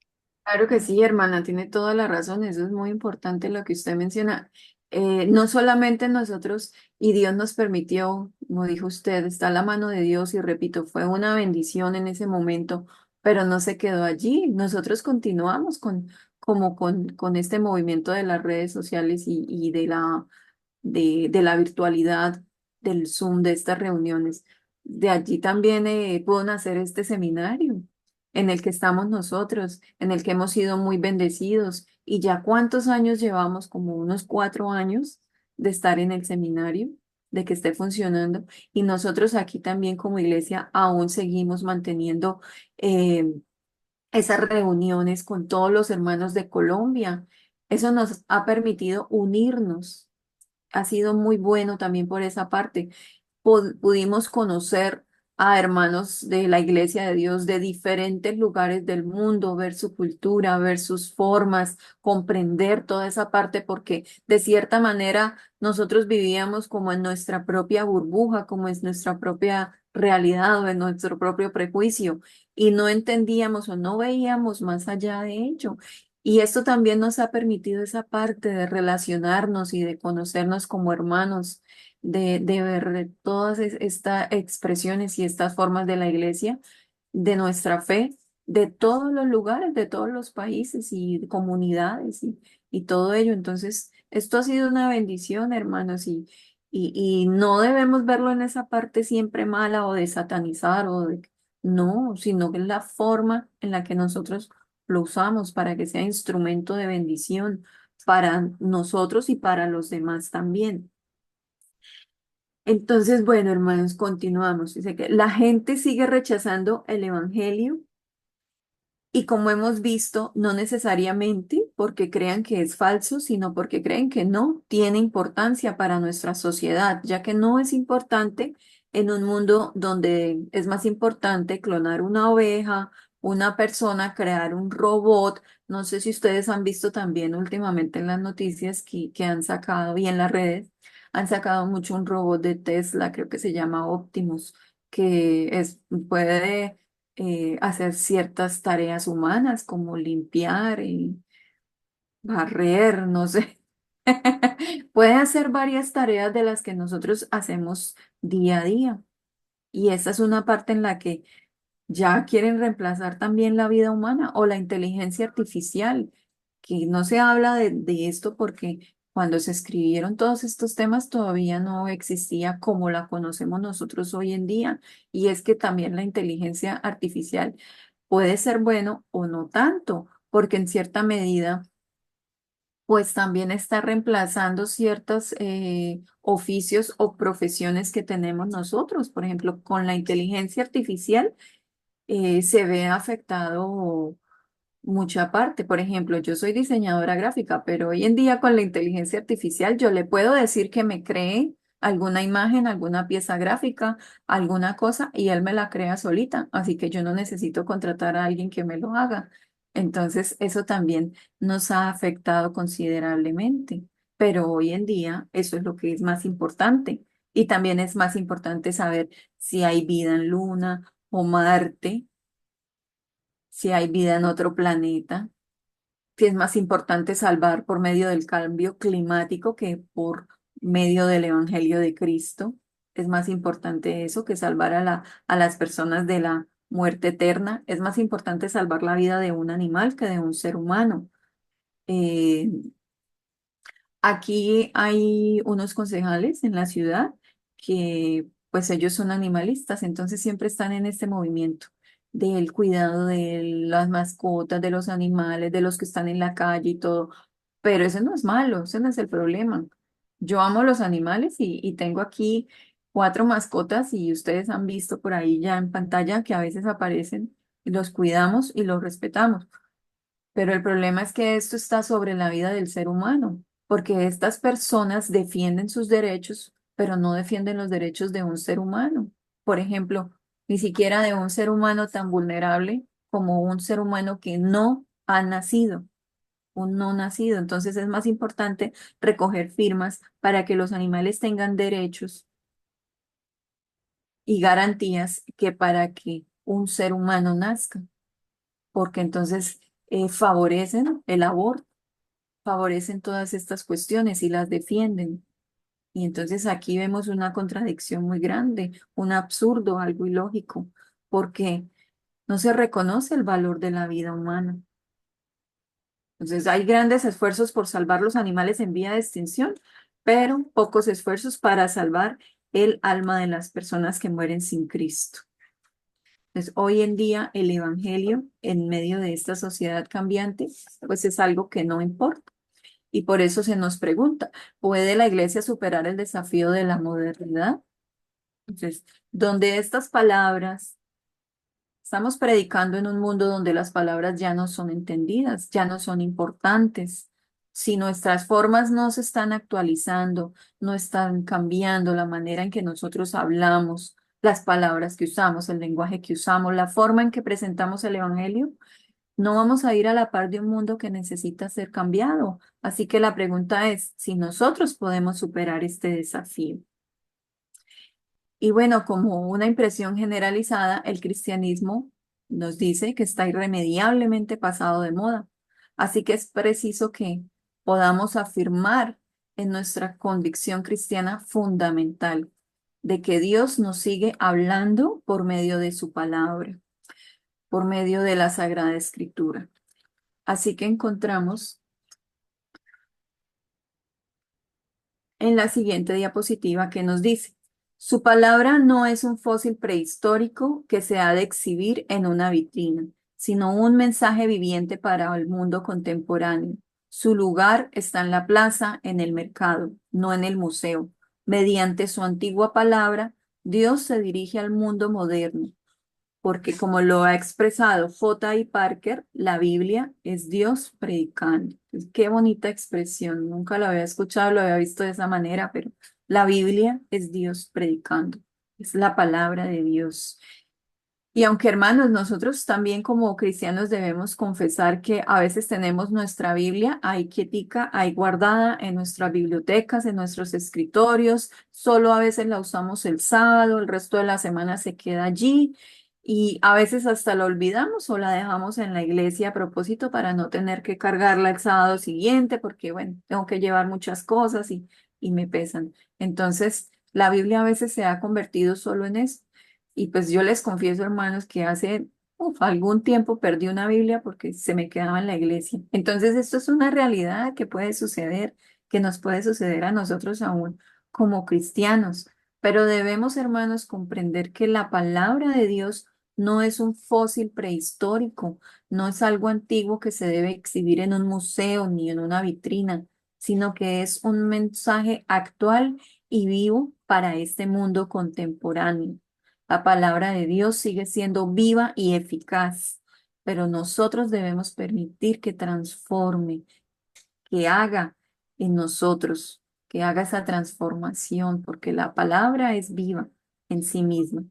Claro que sí, hermana, tiene toda la razón. Eso es muy importante lo que usted menciona. No solamente nosotros, y Dios nos permitió, como dijo usted, está la mano de Dios y repito, fue una bendición en ese momento, pero no se quedó allí. Nosotros continuamos con este movimiento de las redes sociales y de la virtualidad, del Zoom, de estas reuniones. De allí también pudo nacer este seminario en el que estamos nosotros, en el que hemos sido muy bendecidos. ¿Y ya cuántos años llevamos? Como unos 4 años de estar en el seminario. de que esté funcionando. Y nosotros aquí también como iglesia aún seguimos manteniendo eh, esas reuniones con todos los hermanos de Colombia. Eso nos ha permitido unirnos. Ha sido muy bueno también por esa parte. Pudimos conocer a hermanos de la Iglesia de Dios de diferentes lugares del mundo, ver su cultura, ver sus formas, comprender toda esa parte, porque de cierta manera nosotros vivíamos como en nuestra propia burbuja, como en nuestra propia realidad o en nuestro propio prejuicio, y no entendíamos o no veíamos más allá de ello. Y esto también nos ha permitido esa parte de relacionarnos y de conocernos como hermanos, de ver todas estas expresiones y estas formas de la iglesia, de nuestra fe, de todos los lugares, de todos los países y comunidades y todo ello. Entonces, esto ha sido una bendición, hermanos, y no debemos verlo en esa parte siempre mala o de satanizar o de... No, sino que es la forma en la que nosotros lo usamos para que sea instrumento de bendición para nosotros y para los demás también. Entonces, bueno, hermanos, continuamos. Dice que la gente sigue rechazando el evangelio y como hemos visto, no necesariamente porque crean que es falso, sino porque creen que no tiene importancia para nuestra sociedad, ya que no es importante en un mundo donde es más importante clonar una oveja, una persona, crear un robot. No sé si ustedes han visto también últimamente en las noticias que han sacado y en las redes, han sacado mucho un robot de Tesla, creo que se llama Optimus, que puede hacer ciertas tareas humanas como limpiar y barrer, no sé. Puede hacer varias tareas de las que nosotros hacemos día a día. Y esta es una parte en la que ya quieren reemplazar también la vida humana o la inteligencia artificial, que no se habla de esto porque cuando se escribieron todos estos temas todavía no existía como la conocemos nosotros hoy en día. Y es que también la inteligencia artificial puede ser bueno o no tanto, porque en cierta medida pues también está reemplazando ciertos oficios o profesiones que tenemos nosotros. Por ejemplo, con la inteligencia artificial se ve afectado mucha parte. Por ejemplo, yo soy diseñadora gráfica, pero hoy en día con la inteligencia artificial yo le puedo decir que me cree alguna imagen, alguna pieza gráfica, alguna cosa, y él me la crea solita. Así que yo no necesito contratar a alguien que me lo haga. Entonces, eso también nos ha afectado considerablemente. Pero hoy en día eso es lo que es más importante. Y también es más importante saber si hay vida en Luna o Marte, si hay vida en otro planeta, si es más importante salvar por medio del cambio climático que por medio del Evangelio de Cristo. Es más importante eso que salvar a las personas de la muerte eterna. Es más importante salvar la vida de un animal que de un ser humano. Eh, Aquí hay unos concejales en la ciudad que pues ellos son animalistas, entonces siempre están en este movimiento del cuidado de las mascotas, de los animales, de los que están en la calle y todo. Pero eso no es malo, ese no es el problema. Yo amo los animales y tengo aquí 4 mascotas y ustedes han visto por ahí ya en pantalla que a veces aparecen y los cuidamos y los respetamos. Pero el problema es que esto está sobre la vida del ser humano, porque estas personas defienden sus derechos, pero no defienden los derechos de un ser humano. Por ejemplo, ni siquiera de un ser humano tan vulnerable como un ser humano que no ha nacido, un no nacido. Entonces es más importante recoger firmas para que los animales tengan derechos y garantías que para que un ser humano nazca, porque entonces favorecen el aborto, favorecen todas estas cuestiones y las defienden. Y entonces aquí vemos una contradicción muy grande, un absurdo, algo ilógico, porque no se reconoce el valor de la vida humana. Entonces hay grandes esfuerzos por salvar los animales en vía de extinción, pero pocos esfuerzos para salvar el alma de las personas que mueren sin Cristo. Entonces, hoy en día el Evangelio, en medio de esta sociedad cambiante, pues es algo que no importa. Y por eso se nos pregunta, ¿puede la iglesia superar el desafío de la modernidad? Entonces, donde estas palabras, estamos predicando en un mundo donde las palabras ya no son entendidas, ya no son importantes. Si nuestras formas no se están actualizando, no están cambiando la manera en que nosotros hablamos, las palabras que usamos, el lenguaje que usamos, la forma en que presentamos el evangelio, no vamos a ir a la par de un mundo que necesita ser cambiado. Así que la pregunta es si nosotros podemos superar este desafío. Y bueno, como una impresión generalizada, el cristianismo nos dice que está irremediablemente pasado de moda. Así que es preciso que podamos afirmar en nuestra convicción cristiana fundamental de que Dios nos sigue hablando por medio de su palabra, por medio de la Sagrada Escritura. Así que encontramos en la siguiente diapositiva que nos dice, su palabra no es un fósil prehistórico que se ha de exhibir en una vitrina, sino un mensaje viviente para el mundo contemporáneo. Su lugar está en la plaza, en el mercado, no en el museo. Mediante su antigua palabra, Dios se dirige al mundo moderno porque como lo ha expresado J. I. Parker, la Biblia es Dios predicando. Qué bonita expresión, nunca la había escuchado, lo había visto de esa manera, pero la Biblia es Dios predicando, es la palabra de Dios. Y aunque hermanos, nosotros también como cristianos debemos confesar que a veces tenemos nuestra Biblia ahí quietica, ahí guardada en nuestras bibliotecas, en nuestros escritorios, solo a veces la usamos el sábado, el resto de la semana se queda allí y a veces hasta la olvidamos o la dejamos en la iglesia a propósito para no tener que cargarla el sábado siguiente porque bueno, tengo que llevar muchas cosas y me pesan. Entonces, la Biblia a veces se ha convertido solo en eso. Y pues yo les confieso, hermanos, que hace algún tiempo perdí una Biblia porque se me quedaba en la iglesia. Entonces, esto es una realidad que puede suceder, que nos puede suceder a nosotros aún como cristianos. Pero debemos, hermanos, comprender que la palabra de Dios no es un fósil prehistórico, no es algo antiguo que se debe exhibir en un museo ni en una vitrina, sino que es un mensaje actual y vivo para este mundo contemporáneo. La palabra de Dios sigue siendo viva y eficaz, pero nosotros debemos permitir que transforme, que haga en nosotros, que haga esa transformación, porque la palabra es viva en sí misma.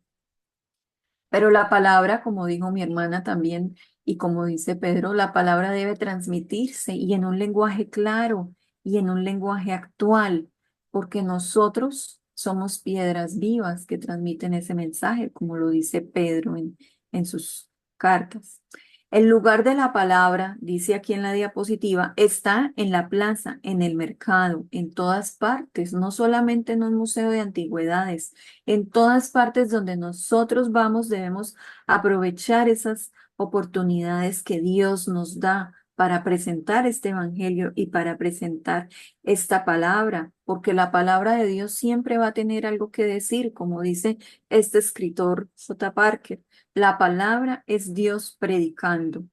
Pero la palabra, como dijo mi hermana también, y como dice Pedro, la palabra debe transmitirse y en un lenguaje claro y en un lenguaje actual, porque nosotros somos piedras vivas que transmiten ese mensaje, como lo dice Pedro en sus cartas. El lugar de la palabra, dice aquí en la diapositiva, está en la plaza, en el mercado, en todas partes, no solamente en un museo de antigüedades. En todas partes donde nosotros vamos debemos aprovechar esas oportunidades que Dios nos da para presentar este evangelio y para presentar esta palabra, porque la palabra de Dios siempre va a tener algo que decir, como dice este escritor J. Parker. La palabra es Dios predicando,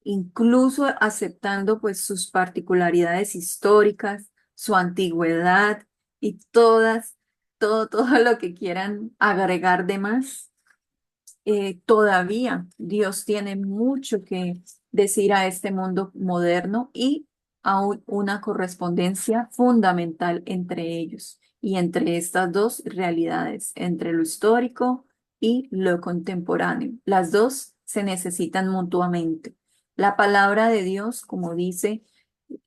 incluso aceptando pues sus particularidades históricas, su antigüedad y todo lo que quieran agregar de más, todavía Dios tiene mucho que decir a este mundo moderno y aún una correspondencia fundamental entre ellos y entre estas dos realidades, entre lo histórico y lo contemporáneo. Las dos se necesitan mutuamente. La palabra de Dios, como dice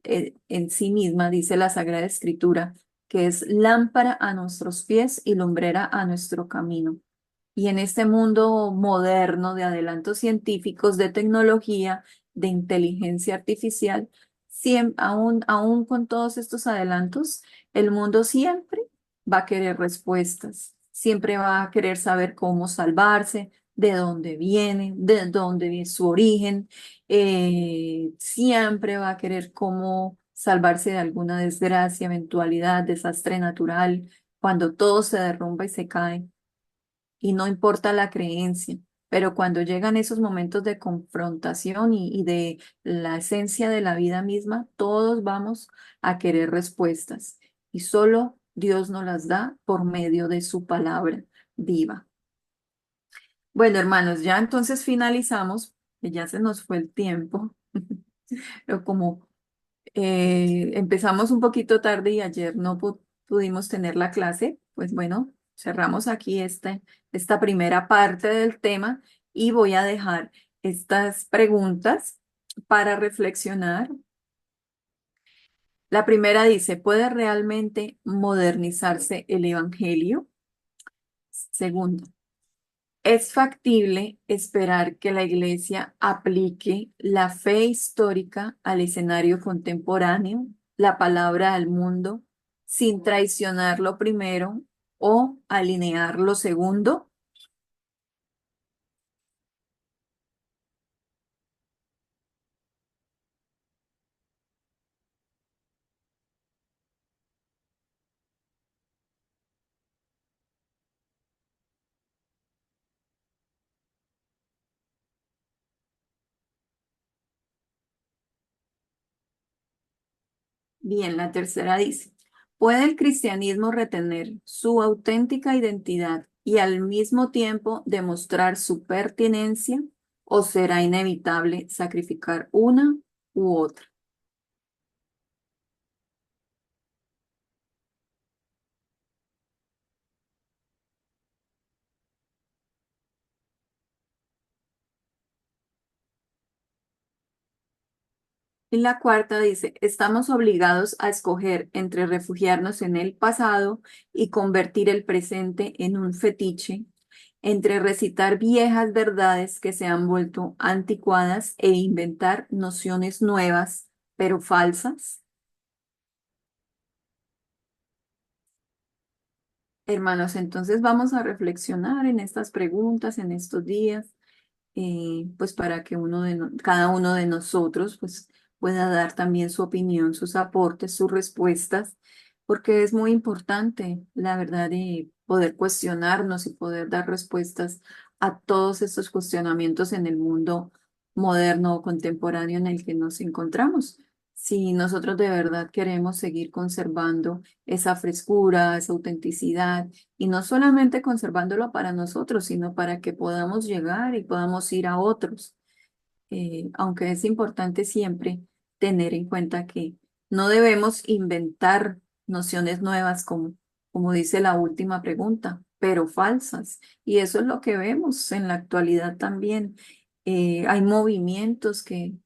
en sí misma, dice la Sagrada Escritura, que es lámpara a nuestros pies y lumbrera a nuestro camino. Y en este mundo moderno de adelantos científicos, de tecnología, de inteligencia artificial, aún con todos estos adelantos, el mundo siempre va a querer respuestas, siempre va a querer saber cómo salvarse, de dónde viene, de dónde viene su origen, siempre va a querer cómo salvarse de alguna desgracia, eventualidad, desastre natural, cuando todo se derrumba y se cae y no importa la creencia. pero cuando llegan esos momentos de confrontación y de la esencia de la vida misma, todos vamos a querer respuestas y solo Dios nos las da por medio de su palabra viva. Bueno, hermanos, ya entonces finalizamos, que ya se nos fue el tiempo, pero como empezamos un poquito tarde y ayer no pudimos tener la clase, pues bueno, cerramos aquí esta primera parte del tema y voy a dejar estas preguntas para reflexionar. La primera dice, ¿puede realmente modernizarse el Evangelio? Segundo, ¿es factible esperar que la Iglesia aplique la fe histórica al escenario contemporáneo, la palabra al mundo, sin traicionar lo primero o alinear lo segundo? Bien, la tercera dice, ¿puede el cristianismo retener su auténtica identidad y al mismo tiempo demostrar su pertinencia o será inevitable sacrificar una u otra? Y la cuarta dice, estamos obligados a escoger entre refugiarnos en el pasado y convertir el presente en un fetiche, entre recitar viejas verdades que se han vuelto anticuadas e inventar nociones nuevas, pero falsas. Hermanos, entonces vamos a reflexionar en estas preguntas en estos días, pues para que cada uno de nosotros pues pueda dar también su opinión, sus aportes, sus respuestas, porque es muy importante, la verdad, poder cuestionarnos y poder dar respuestas a todos estos cuestionamientos en el mundo moderno o contemporáneo en el que nos encontramos. Si nosotros de verdad queremos seguir conservando esa frescura, esa autenticidad, y no solamente conservándolo para nosotros, sino para que podamos llegar y podamos ir a otros. Aunque es importante siempre tener en cuenta que no debemos inventar nociones nuevas como dice la última pregunta, pero falsas. Y eso es lo que vemos en la actualidad también. Hay movimientos que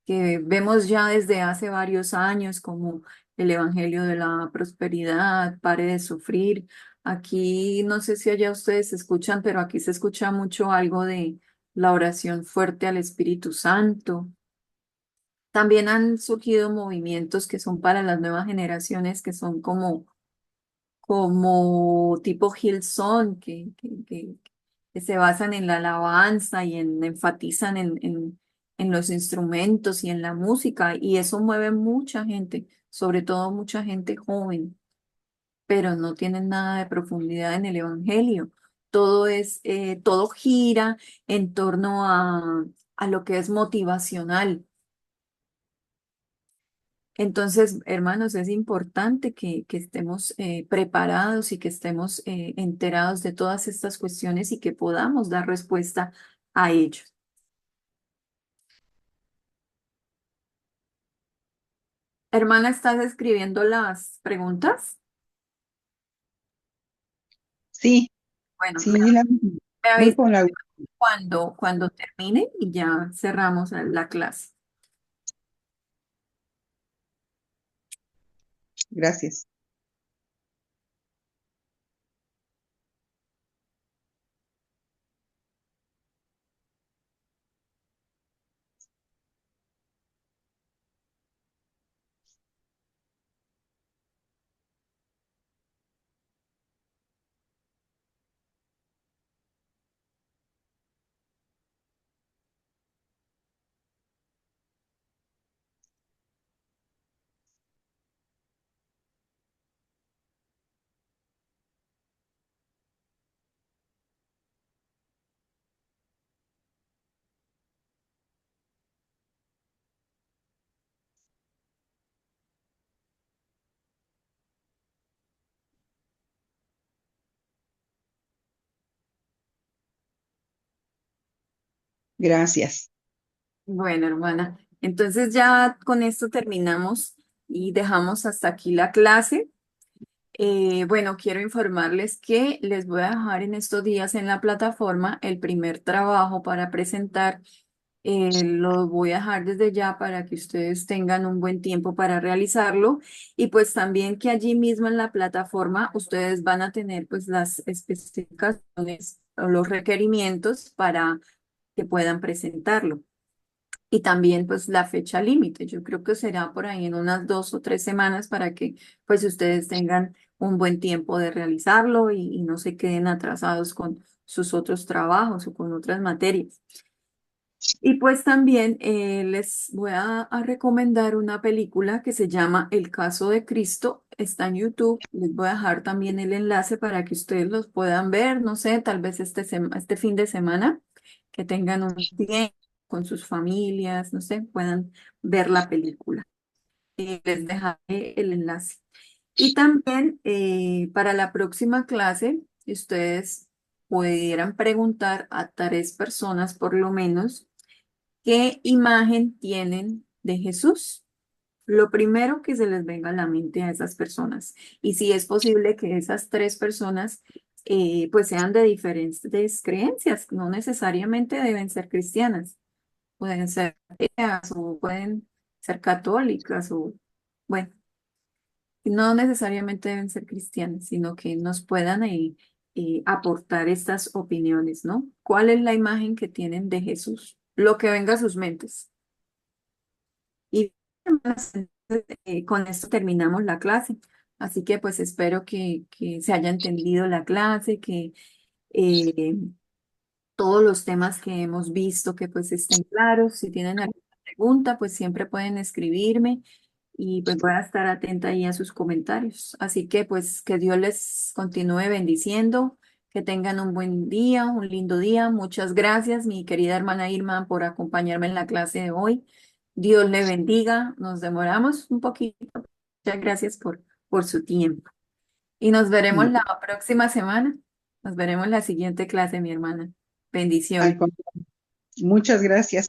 vemos ya desde hace varios años, como el Evangelio de la Prosperidad, Pare de Sufrir. Aquí no sé si allá ustedes escuchan, pero aquí se escucha mucho algo de la oración fuerte al Espíritu Santo. También han surgido movimientos que son para las nuevas generaciones, que son como tipo Hillsong, que se basan en la alabanza y enfatizan en los instrumentos y en la música, y eso mueve mucha gente, sobre todo mucha gente joven, pero no tienen nada de profundidad en el Evangelio. Todo gira en torno a lo que es motivacional. Entonces, hermanos, es importante que estemos preparados y que estemos enterados de todas estas cuestiones y que podamos dar respuesta a ellos. Hermana, ¿estás escribiendo las preguntas? Sí, Bueno, sí, me voy avisa con la... cuando termine y ya cerramos la clase. Gracias. Gracias. Bueno, hermana, entonces ya con esto terminamos y dejamos hasta aquí la clase. Bueno, quiero informarles que les voy a dejar en estos días en la plataforma el primer trabajo para presentar. Lo voy a dejar desde ya para que ustedes tengan un buen tiempo para realizarlo y pues también que allí mismo en la plataforma ustedes van a tener pues las especificaciones o los requerimientos para que puedan presentarlo. Y también pues la fecha límite. Yo creo que será por ahí en unas 2 o 3 semanas para que pues ustedes tengan un buen tiempo de realizarlo y no se queden atrasados con sus otros trabajos o con otras materias. Y pues también les voy a recomendar una película que se llama El caso de Cristo. Está en YouTube. Les voy a dejar también el enlace para que ustedes los puedan ver. No sé, tal vez este fin de semana, que tengan un tiempo con sus familias, no sé, puedan ver la película. Les dejaré el enlace. Y también para la próxima clase, ustedes pudieran preguntar a 3 personas por lo menos. ¿Qué imagen tienen de Jesús? Lo primero que se les venga a la mente a esas personas. Y si es posible que esas 3 personas pues sean de diferentes creencias, no necesariamente deben ser cristianas, pueden ser ateas o pueden ser católicas o, bueno, no necesariamente deben ser cristianas, sino que nos puedan aportar estas opiniones, ¿no? ¿Cuál es la imagen que tienen de Jesús? Lo que venga a sus mentes. Y con esto terminamos la clase. Así que pues espero que se haya entendido la clase, que eh, todos los temas que hemos visto que pues estén claros. Si tienen alguna pregunta, pues siempre pueden escribirme y pues voy a estar atenta ahí a sus comentarios. Así que pues que Dios les continúe bendiciendo, que tengan un buen día, un lindo día. Muchas gracias, mi querida hermana Irma, por acompañarme en la clase de hoy. Dios le bendiga. Nos demoramos un poquito. Muchas gracias por su tiempo. Y nos veremos la próxima semana. Nos veremos en la siguiente clase, mi hermana. Al Bendiciones. contrario, muchas gracias.